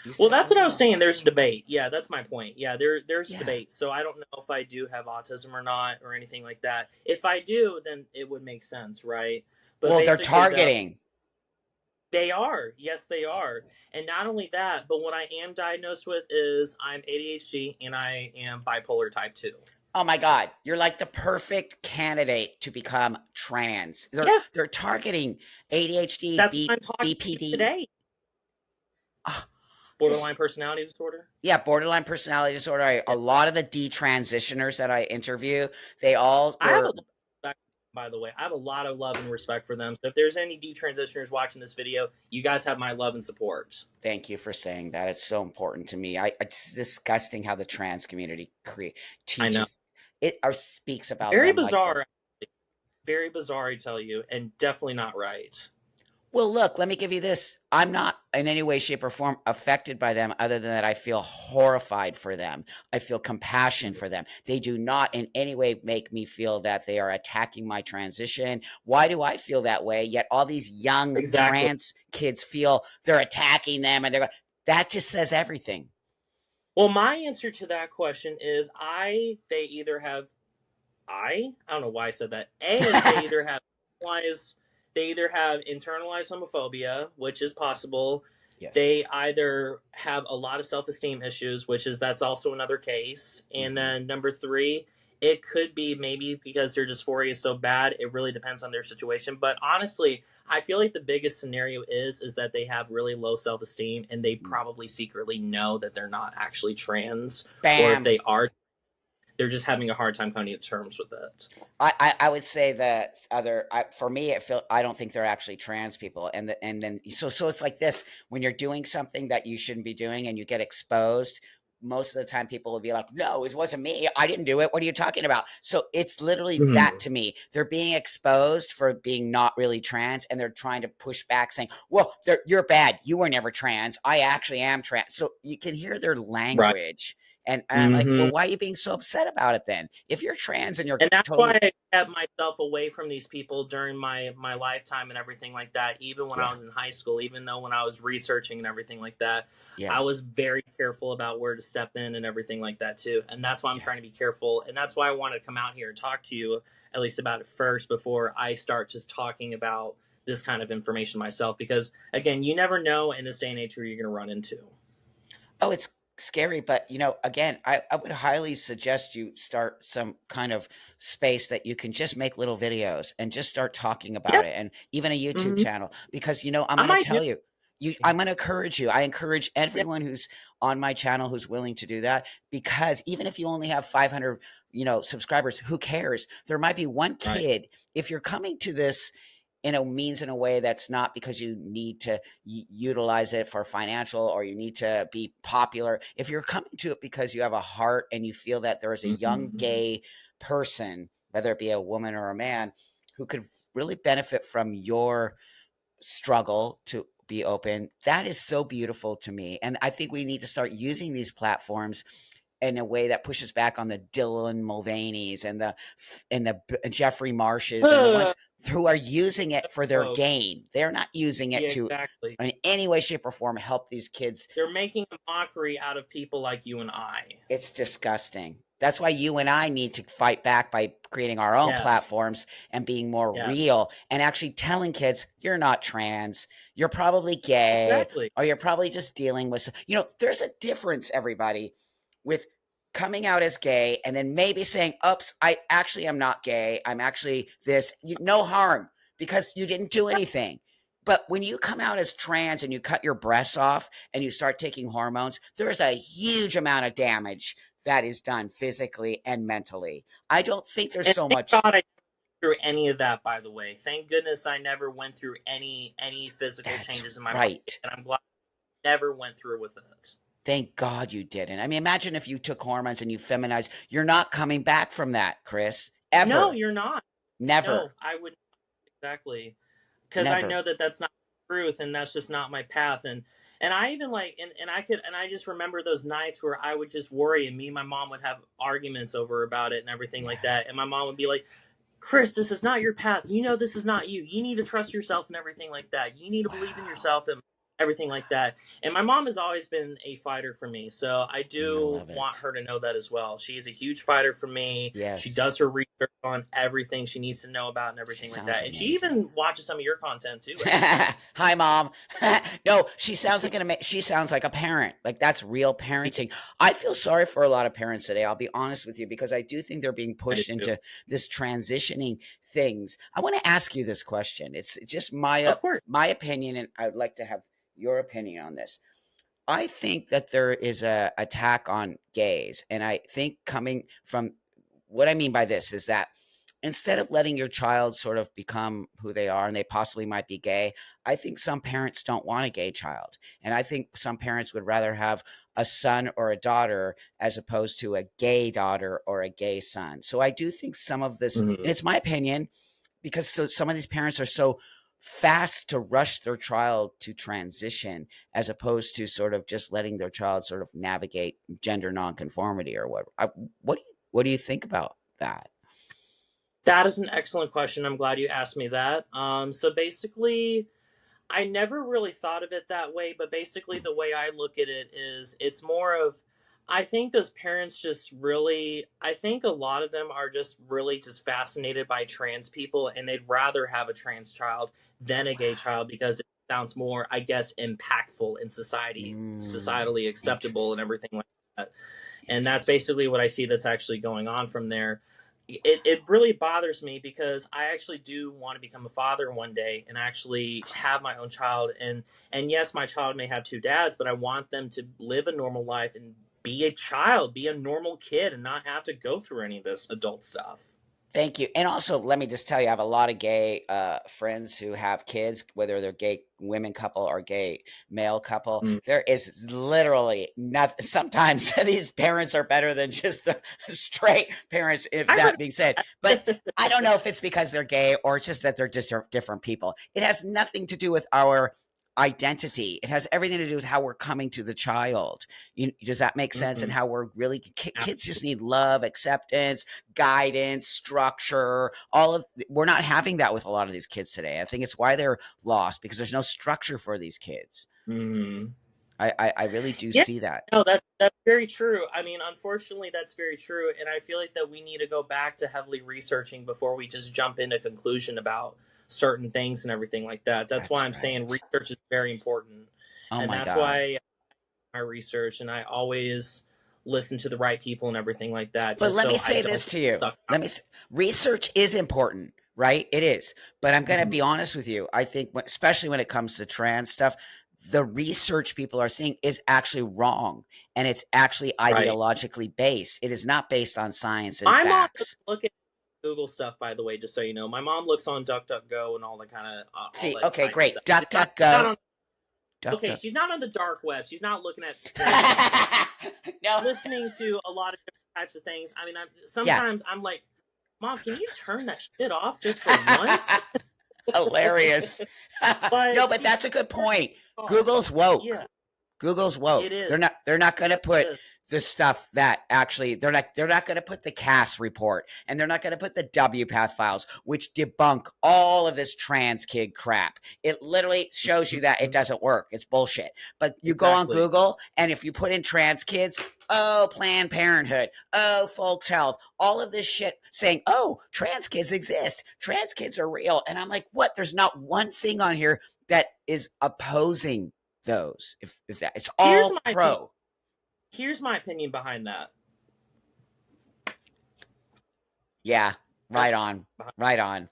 B: You
A: Well,
B: said
A: that's
B: you
A: what I was
B: were.
A: saying. There's a debate. Yeah, that's my point. Yeah, there's a
B: Yeah.
A: debate. So I don't know if I do have autism or not or anything like that. If I do, then it would make sense, right? But
B: Well, they're
A: basically, though,
B: targeting.
A: they are. Yes, they are. And not only that, but what I am diagnosed with is I'm ADHD and I am bipolar type 2.
B: Oh my God, you're like the perfect candidate to become trans.
A: Yes,
B: They're targeting ADHD,
A: that's what I'm talking to
B: BPD.
A: today.
B: Ah, this,
A: Borderline personality disorder.
B: yeah, borderline personality disorder. A
A: Yeah.
B: lot of the detransitioners that I interview, they all
A: I have a
B: were.
A: lot of respect, by the way. I have a lot of love and respect for them. So if there's any detransitioners watching this video, you guys have my love and support.
B: Thank you for saying that. It's so important to me. It's disgusting how the trans community
A: I know.
B: teaches it or speaks about
A: Very
B: them like they're.
A: bizarre. Very bizarre, I tell you, and definitely not right.
B: Well, look, let me give you this. I'm not in any way, shape, or form affected by them, other than that I feel horrified for them. I feel compassion for them. They do not in any way make me feel that they are attacking my transition. Why do I feel that way? Yet all these young
A: Exactly.
B: trans kids feel they're attacking them and that just says everything.
A: Well, my answer to that question is they either have I don't know why I said that. Internalized they either have internalized homophobia, which is possible.
B: Yes.
A: They either have a lot of self-esteem issues, that's also another case. And
B: Mhm.
A: then number 3, it could be maybe because their dysphoria is so bad, it really depends on their situation. But honestly, I feel like the biggest scenario is that they have really low self-esteem and they
B: Mm.
A: probably secretly know that they're not actually trans, or if
B: Bam.
A: they are, they're just having a hard time coming to terms with it.
B: I would say that for me I don't think they're actually trans people, and then so it's like this: when you're doing something that you shouldn't be doing and you get exposed, most of the time people will be like, no, it wasn't me, I didn't do it, what are you talking about? So it's literally that.
A: Mhm.
B: To me, they're being exposed for being not really trans, and they're trying to push back saying, well, you're bad, you were never trans, I actually am trans. So you can hear their
A: Right.
B: language. And I'm like, well,
A: Hmm.
B: why are you being so upset about it then? If you're trans and you're
A: And that's why
B: totally.
A: I kept myself away from these people during my lifetime and everything like that. Even when I
B: Yeah,
A: was in high school, even though when I was researching and everything like that,
B: yeah,
A: I was very careful about where to step in and everything like that too. And that's why I'm
B: yeah.
A: trying to be careful. And that's why I wanted to come out here and talk to you at least about it first before I start just talking about this kind of information myself. Because again, you never know in this day and age who you're going to run into.
B: Oh, it's scary, but again, I would highly suggest you start some kind of space that you can just make little videos and just start talking
A: Yeah.
B: about it, and even a YouTube
A: Hmm.
B: channel, because I'm
A: I
B: going to
A: might do.
B: tell you,
A: Yeah.
B: I'm going to encourage you. I encourage
A: Yeah.
B: everyone who's on my channel who's willing to do that, because even if you only have 500, subscribers, who cares? There might be one
A: Right.
B: kid. If you're coming to this in a way that's not because you need to utilize it for financial, or you need to be popular. If you're coming to it because you have a heart and you feel that there is a young
A: Hmm.
B: gay person, whether it be a woman or a man, who could really benefit from your struggle to be open, that is so beautiful to me. And I think we need to start using these platforms in a way that pushes back on the Dylan Mulvaney's and the Jeffrey Marshes, and the ones who are using it for their
A: Oh,
B: gain. They're not using it
A: yeah,
B: to,
A: exactly.
B: in any way, shape, or form, help these kids.
A: They're making a mockery out of people like you and I.
B: It's disgusting. That's why you and I need to fight back by creating our own
A: Yes.
B: platforms and being more
A: Yes.
B: real, and actually telling kids, you're not trans, you're probably gay,
A: Exactly.
B: or you're probably just dealing with, there's a difference, everybody, with coming out as gay and then maybe saying, oops, I actually am not gay, I'm actually this. No harm, because you didn't do anything. But when you come out as trans and you cut your breasts off and you start taking hormones, there's a huge amount of damage that is done physically and mentally. I don't think there's
A: And
B: so
A: thank
B: much.
A: God I never went through any of that, by the way. Thank goodness I never went through any physical
B: That's
A: changes in my body.
B: right.
A: And I'm glad I never went through with it.
B: Thank God you didn't. I mean, imagine if you took hormones and you feminized. You're not coming back from that, Chris.
A: No,
B: Ever.
A: you're not.
B: Never.
A: No, I would not. Exactly. because I
B: Never.
A: know that that's not the truth, and that's just not my path. And I even like, and I just remember those nights where I would just worry, and me and my mom would have arguments over about it and everything like
B: Yeah.
A: that. And my mom would be like, Chris, this is not your path. You know, this is not you. You need to trust yourself and everything like that. You need to believe in
B: Wow.
A: yourself and everything like that. And my mom has always been a fighter for me. So I
B: I
A: do
B: love
A: want
B: it.
A: her to know that as well. She is a huge fighter for me. She
B: Yes.
A: does her research on everything she needs to know about and
B: She
A: everything like
B: sounds
A: that. And she
B: amazing.
A: even watches some of your content too, actually.
B: Hi, mom. No, she sounds like she sounds like a parent. Like that's real parenting. I feel sorry for a lot of parents today. I'll be honest with you because I do think they're being
A: I do
B: pushed
A: too.
B: into this transitioning things. I want to ask you this question. It's just my
A: Of course.
B: my opinion, and I'd like to have your opinion on this. I think that there is a attack on gays, and I think coming from what I mean by this is that instead of letting your child sort of become who they are and they possibly might be gay, I think some parents don't want a gay child. And I think some parents would rather have a son or a daughter as opposed to a gay daughter or a gay son. So I do think some of this,
A: Mhm.
B: and it's my opinion, because some of these parents are so fast to rush their child to transition as opposed to sort of just letting their child sort of navigate gender nonconformity or whatever. What do you think about that?
A: That is an excellent question. I'm glad you asked me that. So basically, I never really thought of it that way, but basically, the way I look at it is it's more of, I think those parents just really, I think a lot of them are just really just fascinated by trans people, and they'd rather have a trans child than a gay
B: Wow.
A: child because it sounds more, I guess, impactful in society, societally acceptable, and
B: Interesting.
A: everything like that. And that's
B: Interesting.
A: basically what I see that's actually going on from there. It really bothers me because I actually do want to become a father one day and actually
B: Awesome.
A: have my own child. And yes, my child may have two dads, but I want them to live a normal life and be a child, be a normal kid, and not have to go through any of this adult stuff.
B: Thank you. And also, let me just tell you, I have a lot of gay friends who have kids, whether they're gay women couple or gay male couple.
A: Mm.
B: There is literally nothing. Sometimes these parents are better than just the straight parents, if
A: I
B: that
A: heard
B: being said. But I don't know if it's because they're gay or it's just that they're just different people. It has nothing to do with our identity. It has everything to do with how we're coming to the child. Does that make sense? And
A: Mhm.
B: how we're really kids just
A: Absolutely.
B: need love, acceptance, guidance, structure, we're not having that with a lot of these kids today. I think it's why they're lost because there's no structure for these kids.
A: Mhm.
B: I really do
A: Yeah,
B: see that.
A: no, that's very true. I mean, unfortunately, that's very true, and I feel like that we need to go back to heavily researching before we just jump into conclusion about certain things and everything like that. That's why
B: That's
A: I'm saying
B: right.
A: research is very important,
B: Oh
A: and
B: my
A: that's
B: God.
A: why I research and I always listen to the right people and everything like that,
B: But
A: just
B: let me
A: so I
B: say
A: don't
B: this
A: get
B: to you.
A: stuck out.
B: Research is important, right? It is. But I'm going to
A: Mhm.
B: be honest with you. I think, especially when it comes to trans stuff, the research people are seeing is actually wrong. And it's actually
A: Right.
B: ideologically based. It is not based on science and
A: My mom doesn't
B: facts.
A: look at Google stuff, by the way, just so you know. My mom looks on DuckDuckGo and all the kind of all
B: See,
A: that
B: okay,
A: type of stuff.
B: great. Duck, duck, go. Duck,
A: Okay,
B: duck.
A: she's not on the dark web. She's not looking at scary stuff.
B: No.
A: Listening to a lot of different types of things. I mean,
B: Yeah.
A: sometimes I'm like, Mom, can you turn that shit off just for once?
B: Hilarious.
A: But
B: No, but
A: she
B: that's a good point.
A: are.
B: Google's woke.
A: Yeah,
B: Google's woke.
A: it
B: They're
A: is.
B: not going to
A: Yes, it
B: put
A: is.
B: the stuff that actually they're not going to put the CAS report and they're not going to put the WPATH files which debunk all of this trans kid crap. It literally shows you that it
A: Mhm.
B: doesn't work. It's bullshit. But you go on
A: Exactly.
B: Google and if you put in trans kids, oh, Planned Parenthood, oh, Folks Health, all of this shit saying, oh, trans kids exist. Trans kids are real. And I'm like, what? There's not one thing on here that is opposing those. If that it's
A: Here's
B: all
A: my opinion.
B: pro.
A: Here's my opinion behind that.
B: Yeah,
A: Here's
B: right on.
A: behind-
B: Right on.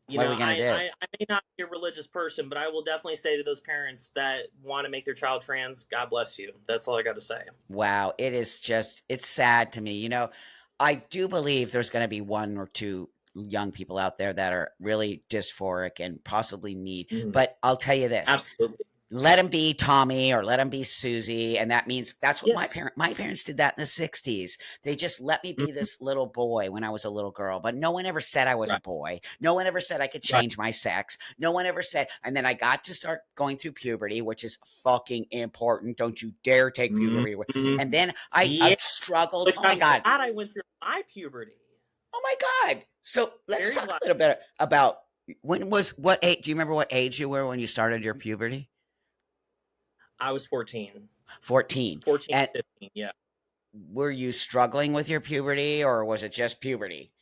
A: You
B: What are
A: know,
B: we gonna do?
A: I may not be a religious person, but I will definitely say to those parents that want to make their child trans, God bless you. That's all I got to say.
B: Wow, it's sad to me. I do believe there's gonna be one or two young people out there that are really dysphoric and possibly need.
A: Mhm.
B: But I'll tell you this.
A: Absolutely.
B: let him be Tommy or let him be Susie, and that means that's what
A: Yes.
B: my parents did that in the 60s. They just let me be
A: Mhm.
B: this little boy when I was a little girl, but no one ever said I was a
A: Right.
B: boy. No one ever said I could
A: Right.
B: change my sex. No one ever said, and then I got to start going through puberty, which is fucking important. Don't you dare take puberty away.
A: Mhm.
B: And then I
A: Yeah.
B: struggled.
A: Which
B: Oh my
A: I'm
B: God.
A: glad I went through my puberty.
B: Oh my God. So let's
A: Very
B: talk a
A: glad.
B: little bit about what age, do you remember what age you were when you started your puberty?
A: I was 14.
B: 14.
A: 14,
B: And
A: 15. Yeah.
B: were you struggling with your puberty or was it just puberty?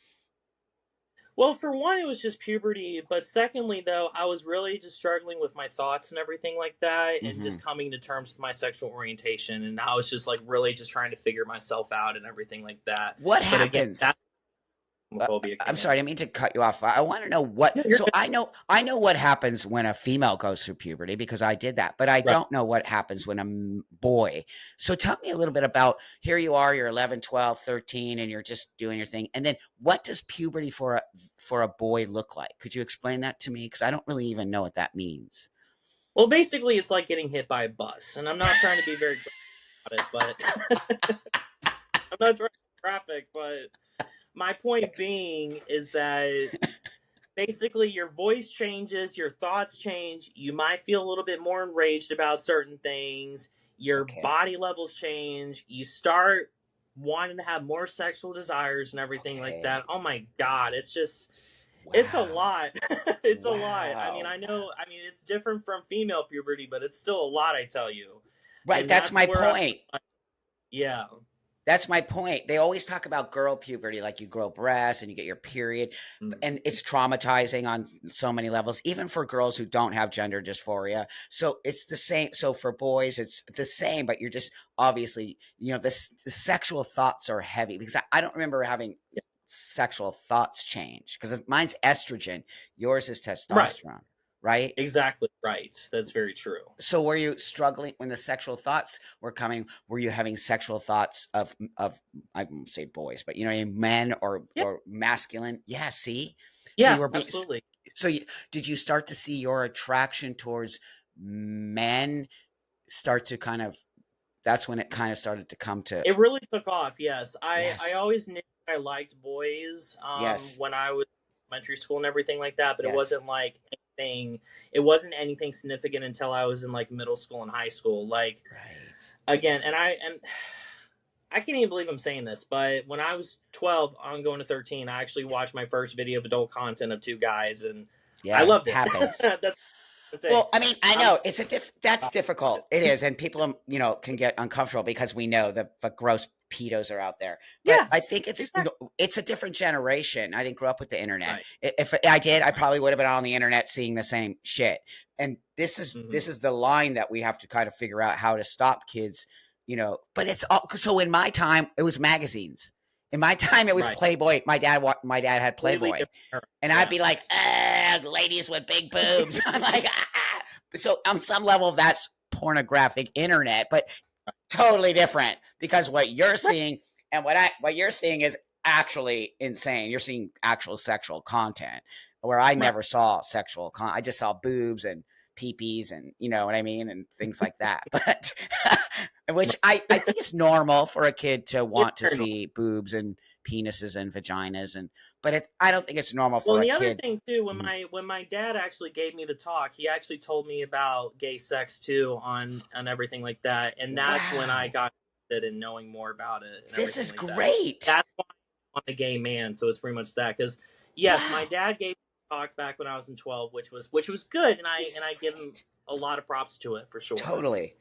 A: Well, for one, it was just puberty, but secondly, though, I was really just struggling with my thoughts and everything like that, and
B: Hmm.
A: just coming to terms with my sexual orientation, and I was just like really just trying to figure myself out and everything like that.
B: What
A: But again,
B: happens?
A: that's where homophobia
B: I'm
A: came
B: sorry, I
A: in.
B: didn't mean to cut you off. I want to know what.
A: No, you're
B: So
A: good.
B: I know what happens when a female goes through puberty because I did that, but I
A: Right.
B: don't know what happens when a boy. So tell me a little bit about here you are, you're 11, 12, 13, and you're just doing your thing. And then what does puberty for a boy look like? Could you explain that to me? Because I don't really even know what that means.
A: Well, basically, it's like getting hit by a bus, and I'm not trying to be very graphic about it, but I'm not trying to be graphic, but my point being is that basically your voice changes, your thoughts change, you might feel a little bit more enraged about certain things, your
B: Okay.
A: body levels change, you start wanting to have more sexual desires and everything like
B: Okay.
A: that. Oh my god, it's just it's a
B: Wow.
A: lot. It's a lot. I mean,
B: Wow.
A: I mean it's different from female puberty, but it's still a lot, I tell you.
B: Right.
A: And
B: That's
A: that's
B: my
A: where I
B: point.
A: yeah.
B: That's my point. They always talk about girl puberty, like you grow breasts and you get your period, and
A: Mhm.
B: it's traumatizing on so many levels, even for girls who don't have gender dysphoria. So it's the same. So for boys, it's the same, but you're just obviously, the sexual thoughts are heavy because I don't remember having
A: Yeah.
B: sexual thoughts change because mine's estrogen, yours is
A: Right.
B: testosterone, right?
A: Exactly right. That's very true.
B: So were you struggling when the sexual thoughts were coming? Were you having sexual thoughts of I won't say boys, but men
A: Yeah.
B: or masculine? Yeah, see? So you
A: Yeah,
B: were being
A: absolutely.
B: so did you start to see your attraction towards men start to kind of that's when it kind of started to come to
A: It really took off, yes. I
B: yes.
A: always knew I liked boys,
B: Yes.
A: when I was in elementary school and everything like that, but
B: Yes.
A: it wasn't anything significant until I was in, like, middle school and high school, like,
B: Right.
A: again, and I can't even believe I'm saying this, but when I was 12 on going to 13, I actually watched my first video of adult content of 2 guys, and I
B: Yeah,
A: loved it.
B: happens.
A: That's what to say.
B: Well, I mean, I
A: I'm
B: know it's that's difficult. It is, and people, can get uncomfortable because we know the gross pedos are out there. But
A: Yeah,
B: I think
A: exactly.
B: it's a different generation. I didn't grow up with the internet.
A: Right,
B: If I did, I
A: right.
B: probably would have been on the internet seeing the same shit. And this
A: Mhm.
B: is the line that we have to kind of figure out how to stop kids. But it's all so. In my time, it was magazines. In my time, it was
A: Right.
B: Playboy. My dad had
A: Completely
B: Playboy.
A: different era.
B: And I'd be like,
A: Yes.
B: ladies with big boobs. I'm like, ah. So on some level, that's pornographic internet, but totally different because what you're
A: Right,
B: seeing and what you're seeing is actually insane. You're seeing actual sexual content where I
A: right.
B: never saw I just saw boobs and peepees and you know what I mean and things like that. But which I think is normal for a kid to
A: It's
B: want to
A: very normal.
B: see boobs and penises and vaginas and but I don't think it's normal
A: Well,
B: for
A: and
B: a
A: the other
B: kid.
A: thing too,
B: Mhm.
A: when my dad actually gave me the talk, he actually told me about gay sex too, on everything like that, and that's when I
B: Wow.
A: got interested in knowing more about it and
B: This
A: everything
B: is
A: like that.
B: great.
A: That's why I'm a gay man, so it's pretty much that. Because yes, my
B: Wow.
A: dad gave me the talk back when I was in 12, which was good, and
B: This is
A: I give him
B: great.
A: a lot of props to it for sure.
B: Totally.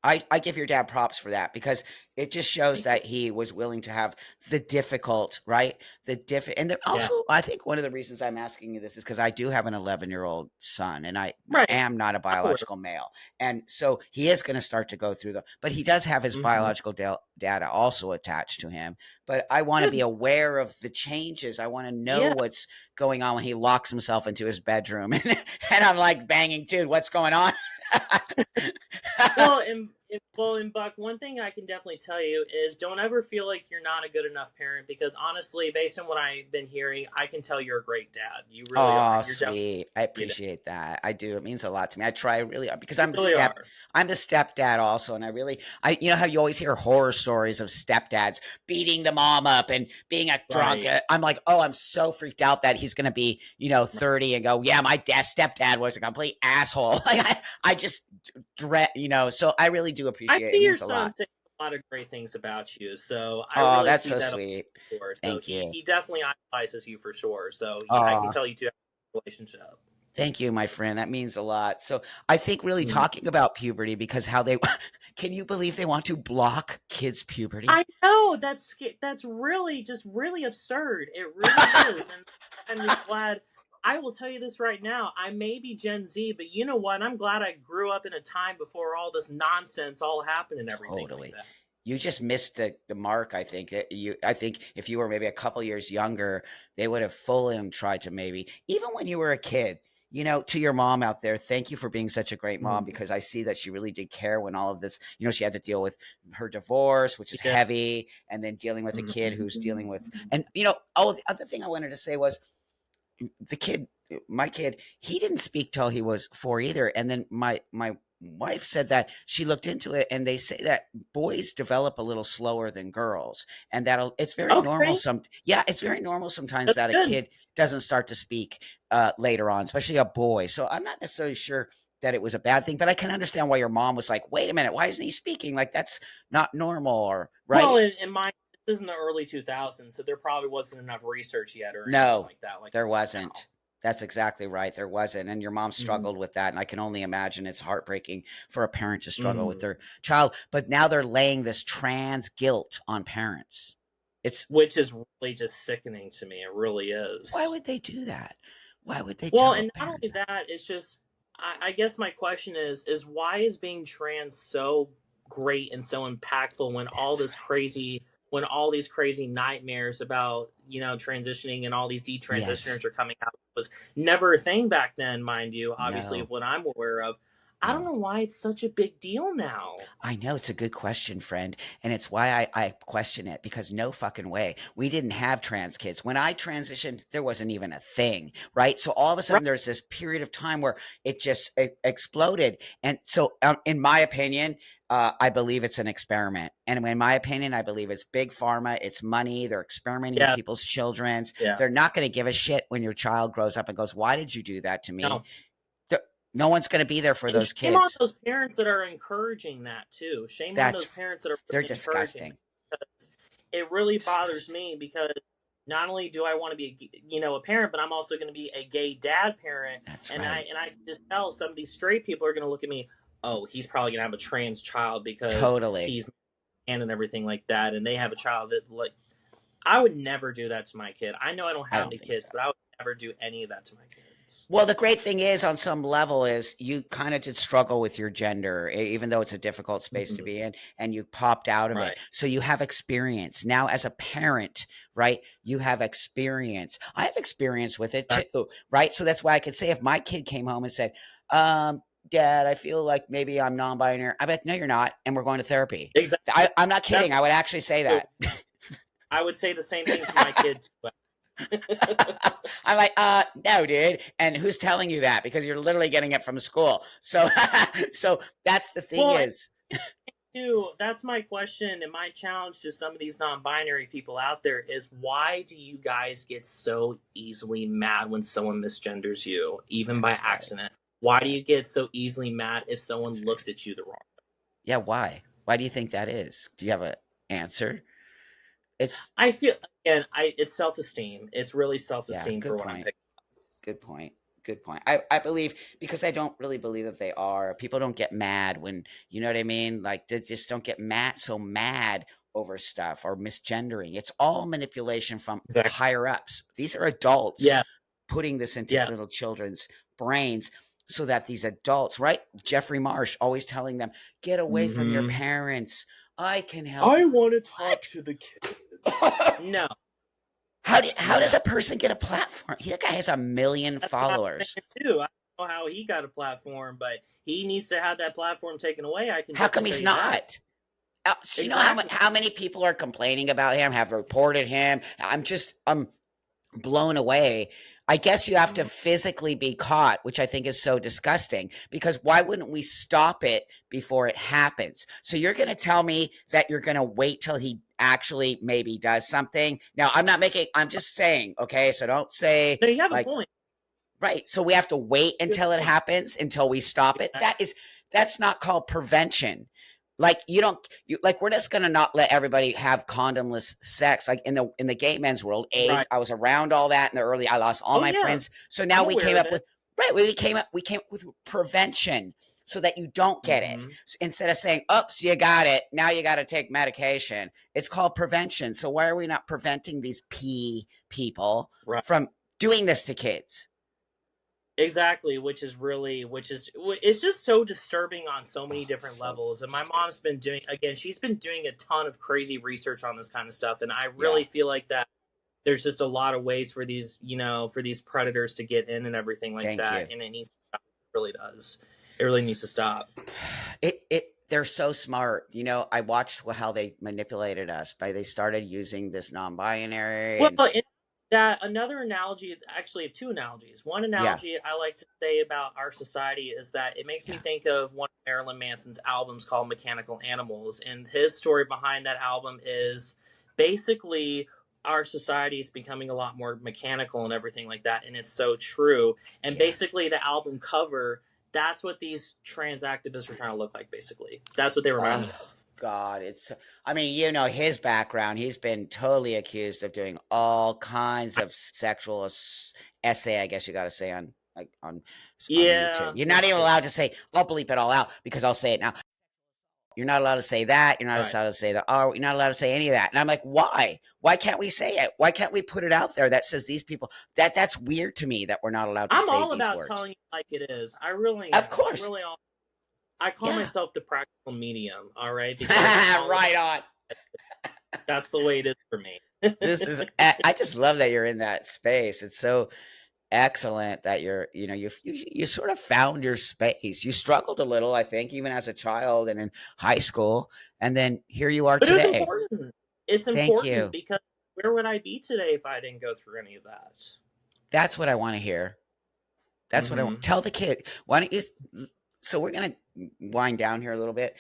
B: I give your dad props for that because it just shows
A: Thank you.
B: that he was willing to have the difficult, right? And then
A: Yeah.
B: also, I think one of the reasons I'm asking you this is because I do have an 11-year-old son, and I
A: Right.
B: am not a
A: I'm aware.
B: biological male, and so he is going to start to go through but he does have his
A: Hmm.
B: biological data also attached to him. But I want to be
A: Good.
B: aware of the changes. I want to know
A: Yeah.
B: what's going on when he locks himself into his bedroom, and I'm like banging, dude, what's going on?
A: Well, and Well, and Buck, one thing I can definitely tell you is don't ever feel like you're not a good enough parent, because honestly, based on what I've been hearing, I can tell you're a great dad. You really are.
B: Oh,
A: You're definitely
B: sweet. I
A: a dad.
B: appreciate that. I do. It means a lot to me. I try really because
A: You really are.
B: I'm the stepdad also, and you know how you always hear horror stories of stepdads beating the mom up and being a drunk.
A: Right.
B: I'm like, oh, I'm so freaked out that he's gonna be, 30 and go, yeah, my stepdad was a complete asshole. Like I just dread, so I really do
A: I
B: appreciate it. It
A: see your
B: means a
A: son
B: lot.
A: saying a lot of great things about you, so I
B: Oh,
A: really
B: that's
A: see
B: so
A: that on
B: sweet.
A: board. So
B: Thank you.
A: he definitely idolizes you for sure. So I can
B: Oh,
A: tell you two have a relationship.
B: thank you, my friend. That means a lot. So I think really
A: Mhm.
B: talking about puberty because how they can you believe they want to block kids' puberty?
A: I know that's really just really absurd. It really is, and I'm just glad. I will tell you this right now. I may be Gen Z, but you know what? I'm glad I grew up in a time before all this nonsense all happened and everything like
B: Totally.
A: that.
B: You just missed the mark, I think. I think if you were maybe a couple years younger, they would have fully and tried to maybe even when you were a kid. To your mom out there, thank you for being such a great mom
A: Mhm.
B: because I see that she really did care when all of this, she had to deal with her divorce, which is
A: Yeah.
B: heavy, and then dealing with a kid
A: Mhm.
B: who's dealing with, and the other thing I wanted to say was the kid, my kid, he didn't speak till he was 4 either. And then my wife said that she looked into it and they say that boys develop a little slower than girls and it's very normal
A: Okay,
B: it's very normal sometimes
A: that's
B: that a
A: good.
B: kid doesn't start to speak later on, especially a boy. So I'm not necessarily sure that it was a bad thing, but I can understand why your mom was like, wait a minute, why isn't he speaking? Like that's not normal, or
A: Well,
B: right?
A: in my this is in the early 2000s, so there probably wasn't enough research yet or anything
B: No,
A: like that, like
B: there
A: now.
B: wasn't. That's exactly right. There wasn't. And your mom
A: Mhm.
B: struggled with that. And I can only imagine it's heartbreaking for a parent to struggle with
A: Mhm.
B: their child. But now they're laying this trans guilt on parents. It's
A: Which is really just sickening to me. It really
B: Why
A: is.
B: would they do that? Why would they
A: Well,
B: tell a
A: and not
B: parent
A: only
B: that?
A: that, it's just I guess my question is why is being trans so great and so impactful
B: That's
A: when all these crazy nightmares about transitioning and all these
B: right. Yes.
A: detransitioners are coming out was never a thing back then, mind you. Obviously, of
B: No,
A: what I'm aware of. I don't
B: no.
A: know why it's such a big deal now.
B: I know it's a good question, friend. And it's why I question it because no fucking way. We didn't have trans kids. When I transitioned, there wasn't even a thing, right? So all of a
A: Right?
B: sudden, there's this period of time where it just exploded. And so, in my opinion, I believe it's an experiment. And in my opinion, I believe it's big pharma, it's money. They're experimenting with
A: Yeah,
B: people's children's.
A: yeah.
B: They're not going to give a shit when your child grows up and goes, why did you do that to me?
A: No.
B: The- No one's going to be there for
A: And
B: those
A: shame on
B: kids.
A: those parents that are encouraging that too. Shame on
B: That's
A: those parents that are
B: They're
A: really encouraging
B: disgusting.
A: that, because it really bothers
B: Disgusting.
A: me, because not only do I want to be a parent, but I'm also going to be a gay dad parent,
B: That's
A: and
B: right.
A: I can just tell some of these straight people are going to look at me. Oh, he's probably going to have a trans child because
B: Totally.
A: he's and everything like that, and they have a child that like I would never do that to my kid. I know I don't
B: I
A: have
B: don't
A: any
B: think so.
A: kids, but I would never do any of that to my kids.
B: Well, the great thing is, on some level, is you kind of did struggle with your gender, even though it's a difficult space to
A: Mhm.
B: be in, and you popped out of it.
A: Right.
B: So you have experience now as a parent, right? You have experience. I have experience with it
A: Exactly.
B: too, right? So that's why I could say if my kid came home and said, Dad, I feel like maybe I'm non-binary. I'm like, no, you're not, and we're going to therapy.
A: Exactly.
B: I'm not
A: That's
B: kidding. I would actually say
A: what
B: that.
A: I would say the same thing to my kids.
B: I'm like, no, dude. And who's telling you that? Because you're literally getting it from school. So, so that's the thing
A: Well, and
B: is,
A: too, that's my question and my challenge to some of these non-binary people out there is why do you guys get so easily mad when someone misgenders you, even by
B: that's right.
A: accident? Why do
B: That,
A: you get so easily mad if someone
B: that's right.
A: looks at you the wrong way?
B: Yeah. Why? Why do you think that is? Do you have an answer? It's,
A: I feel again, it's self-esteem. It's really
B: yeah,
A: self-esteem for
B: good
A: what I'm
B: point.
A: picking.
B: Good point. Good point. I believe because I don't really believe that they are. People don't get mad when, you know what I mean? Like they just don't get mad over stuff or misgendering. It's all manipulation from
A: Exactly.
B: higher ups. These are adults
A: Yeah.
B: putting this into
A: Yeah.
B: little children's brains so that these adults, right? Jeffrey Marsh always telling them, get away from your
A: Mm-hmm.
B: parents. I can help you.
A: I want to talk
B: What?
A: to the kids. No,
B: How does
A: no.
B: a person get a platform? That guy has 1 million
A: That's what I'm
B: followers.
A: saying too. know how he got a platform, but he needs to have that platform taken away. I can
B: How come
A: definitely tell
B: he's
A: you that.
B: not? So you know
A: Exactly.
B: how many people are complaining about him, have reported him? I'm blown away. I guess you have to
A: Mhm.
B: physically be caught, which I think is so disgusting, because why wouldn't we stop it before it happens? So you're going to tell me that you're going to wait till he actually maybe does something. Now, I'm just saying, okay? So don't say
A: No, you have a
B: like,
A: point.
B: right. So we have to wait
A: You have
B: until it
A: a point.
B: happens, until we stop it.
A: Exactly.
B: That's not called prevention. Like like we're just gonna not let everybody have condomless sex. Like in the gay men's world, AIDS.
A: Right.
B: I was around all that in the early. I lost all
A: Oh
B: my
A: yeah,
B: friends. So now
A: I'm
B: we
A: aware
B: came
A: of
B: up
A: it.
B: with right. We came up with prevention so that you don't get it.
A: Hmm.
B: Instead of saying, "Oops, you got it. Now you got to take medication." It's called prevention. So why are we not preventing these people
A: Right.
B: from doing this to kids?
A: Exactly, which is it's just so disturbing on so many
B: Oh,
A: different
B: so
A: levels. And my mom's been doing, again, she's been doing a ton of crazy research on this kind of stuff, and I
B: yeah.
A: really feel like that there's just a lot of ways for these, for these predators to get in and everything like
B: Thank you.
A: that, and it needs to stop. It really does. It really needs to stop.
B: They're so smart. I watched how they manipulated us by they started using this non-binary
A: Well,
B: and
A: and that another analogy, actually, two analogies. One
B: yeah,
A: analogy I like to say about our society is that it makes me
B: yeah.
A: think of one of Marilyn Manson's albums called Mechanical Animals. And his story behind that album is basically our society is becoming a lot more mechanical and everything like that. And it's so true. And
B: Yeah.
A: basically, the album cover, that's what these trans activists are trying to look like, basically. That's what they remind
B: Oh
A: me of.
B: God, I mean, his background. He's been totally accused of doing all kinds of sexual essay, I guess you got to say on YouTube.
A: Yeah,
B: You're not even
A: right,
B: allowed to say, I'll bleep it all out because I'll say it now. You're not allowed to say that. You're not
A: right.
B: allowed to say that. Oh, you're not allowed to say any of that. And I'm like, why? Why can't we say it? Why can't we put it out there that says these people? That's weird to me that we're not allowed to
A: I'm
B: say
A: all
B: these
A: about
B: words.
A: telling you like it is. I really
B: Of
A: am. I'm
B: course.
A: really all. I call
B: Yeah.
A: myself the practical medium. All right, because I'm all about.
B: Right on.
A: That's the way it is for me.
B: I just love that you're in that space. It's so excellent that you sort of found your space. You struggled a little, I think, even as a child and in high school, and then here you are
A: But it was
B: today.
A: important. It's
B: Thank
A: important
B: you.
A: because where would I be today if I didn't go through any of that?
B: That's what I want to hear. That's what I want.
A: Hmm.
B: Tell the kid. Why don't you? So we're gonna wind down here a little bit.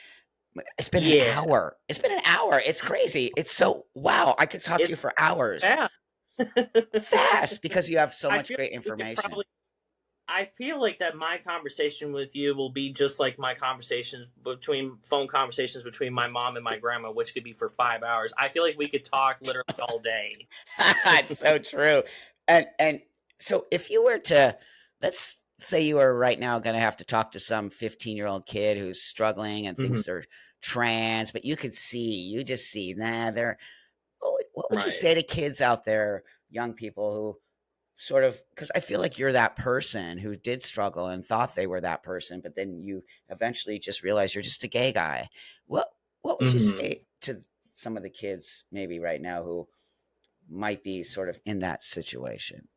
B: It's been an
A: Yeah,
B: hour. It's been an hour. It's crazy. It's so wow. I could talk to
A: it's
B: you for hours.
A: fast.
B: Fast because you have so
A: I
B: much
A: feel
B: great
A: like we could
B: information.
A: probably. I feel like that my conversation with you will be just like my phone conversations between my mom and my grandma, which could be for 5 hours. I feel like we could talk literally all day.
B: It's so true. And so if you were to let's say you were right now going to have to talk to some 15-year-old kid who's struggling and
A: Hmm.
B: thinks they're trans, but you just see, nah, they're what would you
A: Right.
B: say to kids out there, young people who sort of because I feel like you're that person who did struggle and thought they were that person, but then you eventually just realize you're just a gay guy. What what would you
A: Hmm.
B: say to some of the kids maybe right now who might be sort of in that situation?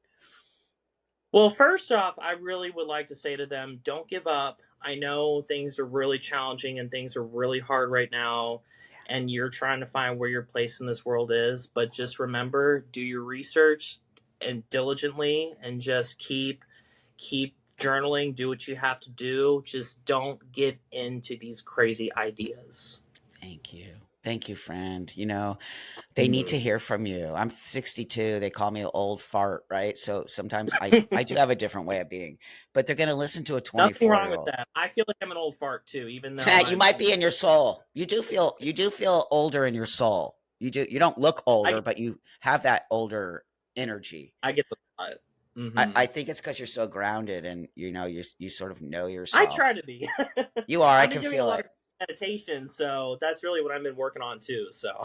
A: Well, first off, I really would like to say to them, don't give up. I know things are really challenging and things are really hard right now, and you're trying to find where your place in this world is. But just remember, do your research and diligently, and just keep journaling. Do what you have to do. Just don't give in to these crazy ideas.
B: Thank you. Thank you, friend. They need
A: Mhm.
B: to hear from you. I'm 62. They call me an old fart, right? So sometimes I do have a different way of being, but they're going to listen to a
A: Nothing
B: 24
A: wrong
B: year
A: with
B: old.
A: that. I feel like I'm an old fart too, even though
B: You
A: I'm
B: might be in your
A: almost.
B: soul. You do feel older in your soul. You don't look
A: I
B: older,
A: get,
B: but you have that older energy.
A: I get the.
B: I
A: Mm-hmm.
B: think it's because you're so grounded and you sort of know
A: I
B: yourself.
A: try to be.
B: You are. I
A: I've been
B: can
A: doing a
B: feel
A: lot
B: it.
A: of meditation, so that's really what I've been working on too. So,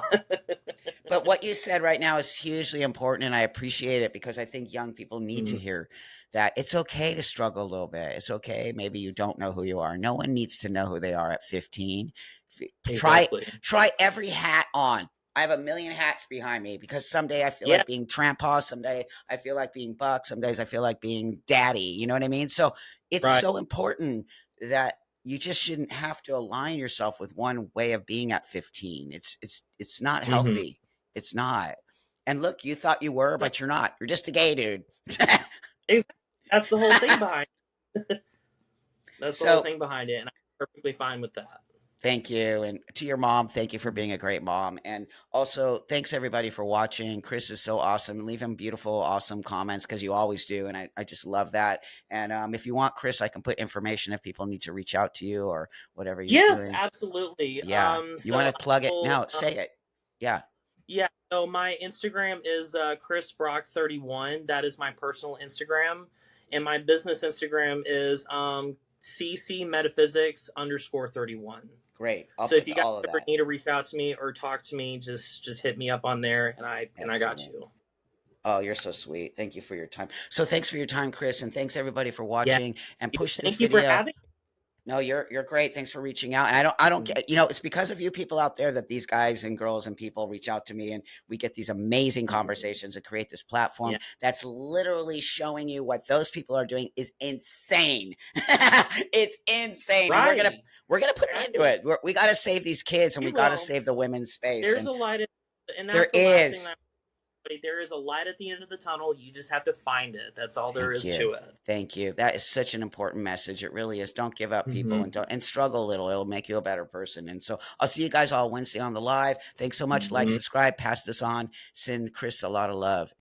B: But what you said right now is hugely important, and I appreciate it because I think young people need to
A: mm,
B: hear that it's okay to struggle a little bit. It's okay. Maybe you don't know who you are. No one needs to know who they are at 15. Try
A: exactly.
B: try every hat on. I have a million hats behind me because someday I feel
A: Yeah,
B: like being trampa, someday I feel like being buck, some days I feel like being daddy. You know what I mean? So it's
A: right.
B: so important that you just shouldn't have to align yourself with one way of being at 15. It's not
A: Hmm.
B: healthy. It's not. And look, you thought you were,
A: No,
B: but you're not. You're just a gay dude.
A: exactly. That's the whole thing behind. That's the whole
B: So
A: thing behind it, and I'm perfectly fine with that.
B: thank you. And to your mom, thank you for being a great mom. And also, thanks everybody for watching. Chris is so awesome. Leave him beautiful, awesome comments because you always do. And I just love that. And if you want, Chris, I can put information if people need to reach out to you or whatever you're
A: Yes,
B: doing.
A: absolutely.
B: Yeah. You
A: So
B: want to
A: I
B: plug it
A: will.
B: now? Say it. Yeah.
A: Yeah. So my Instagram is Chris Brock 31. That is my personal Instagram, and my business Instagram is CC Metaphysics underscore 31.
B: Great. I'll
A: So if
B: put
A: you guys
B: all of
A: ever
B: that.
A: need to reach out to me or talk to me, just hit me up on there, and I got
B: Excellent.
A: you.
B: Oh, you're so sweet. Thank you for your time. So thanks for your time, Chris, and thanks everybody for
A: Yeah.
B: watching and push this
A: Thank you for
B: video.
A: having
B: No, you're great. Thanks for reaching out. And I don't
A: me.
B: get, it's because of you people out there that these guys and girls and people reach out to me and we get these amazing conversations and create this platform
A: Yeah.
B: that's literally showing you what those people are doing is insane. It's insane. And
A: Right.
B: we're gonna put an end to
A: Exactly.
B: it. We got to save these kids and we
A: You
B: got to
A: will.
B: save the women's space.
A: There's
B: And
A: a light at, and
B: there
A: that's the last thing
B: is.
A: that there is a light at the end of the tunnel. You just have to find it. That's all there
B: Thank
A: is
B: you.
A: to it.
B: Thank you. That is such an important message. It really is. Don't give up, people,
A: Hmm.
B: and don't and struggle a little. It'll make you a better person. And so I'll see you guys all Wednesday on the live. Thanks so much. Like, subscribe, pass this on. Send Chris a lot of love.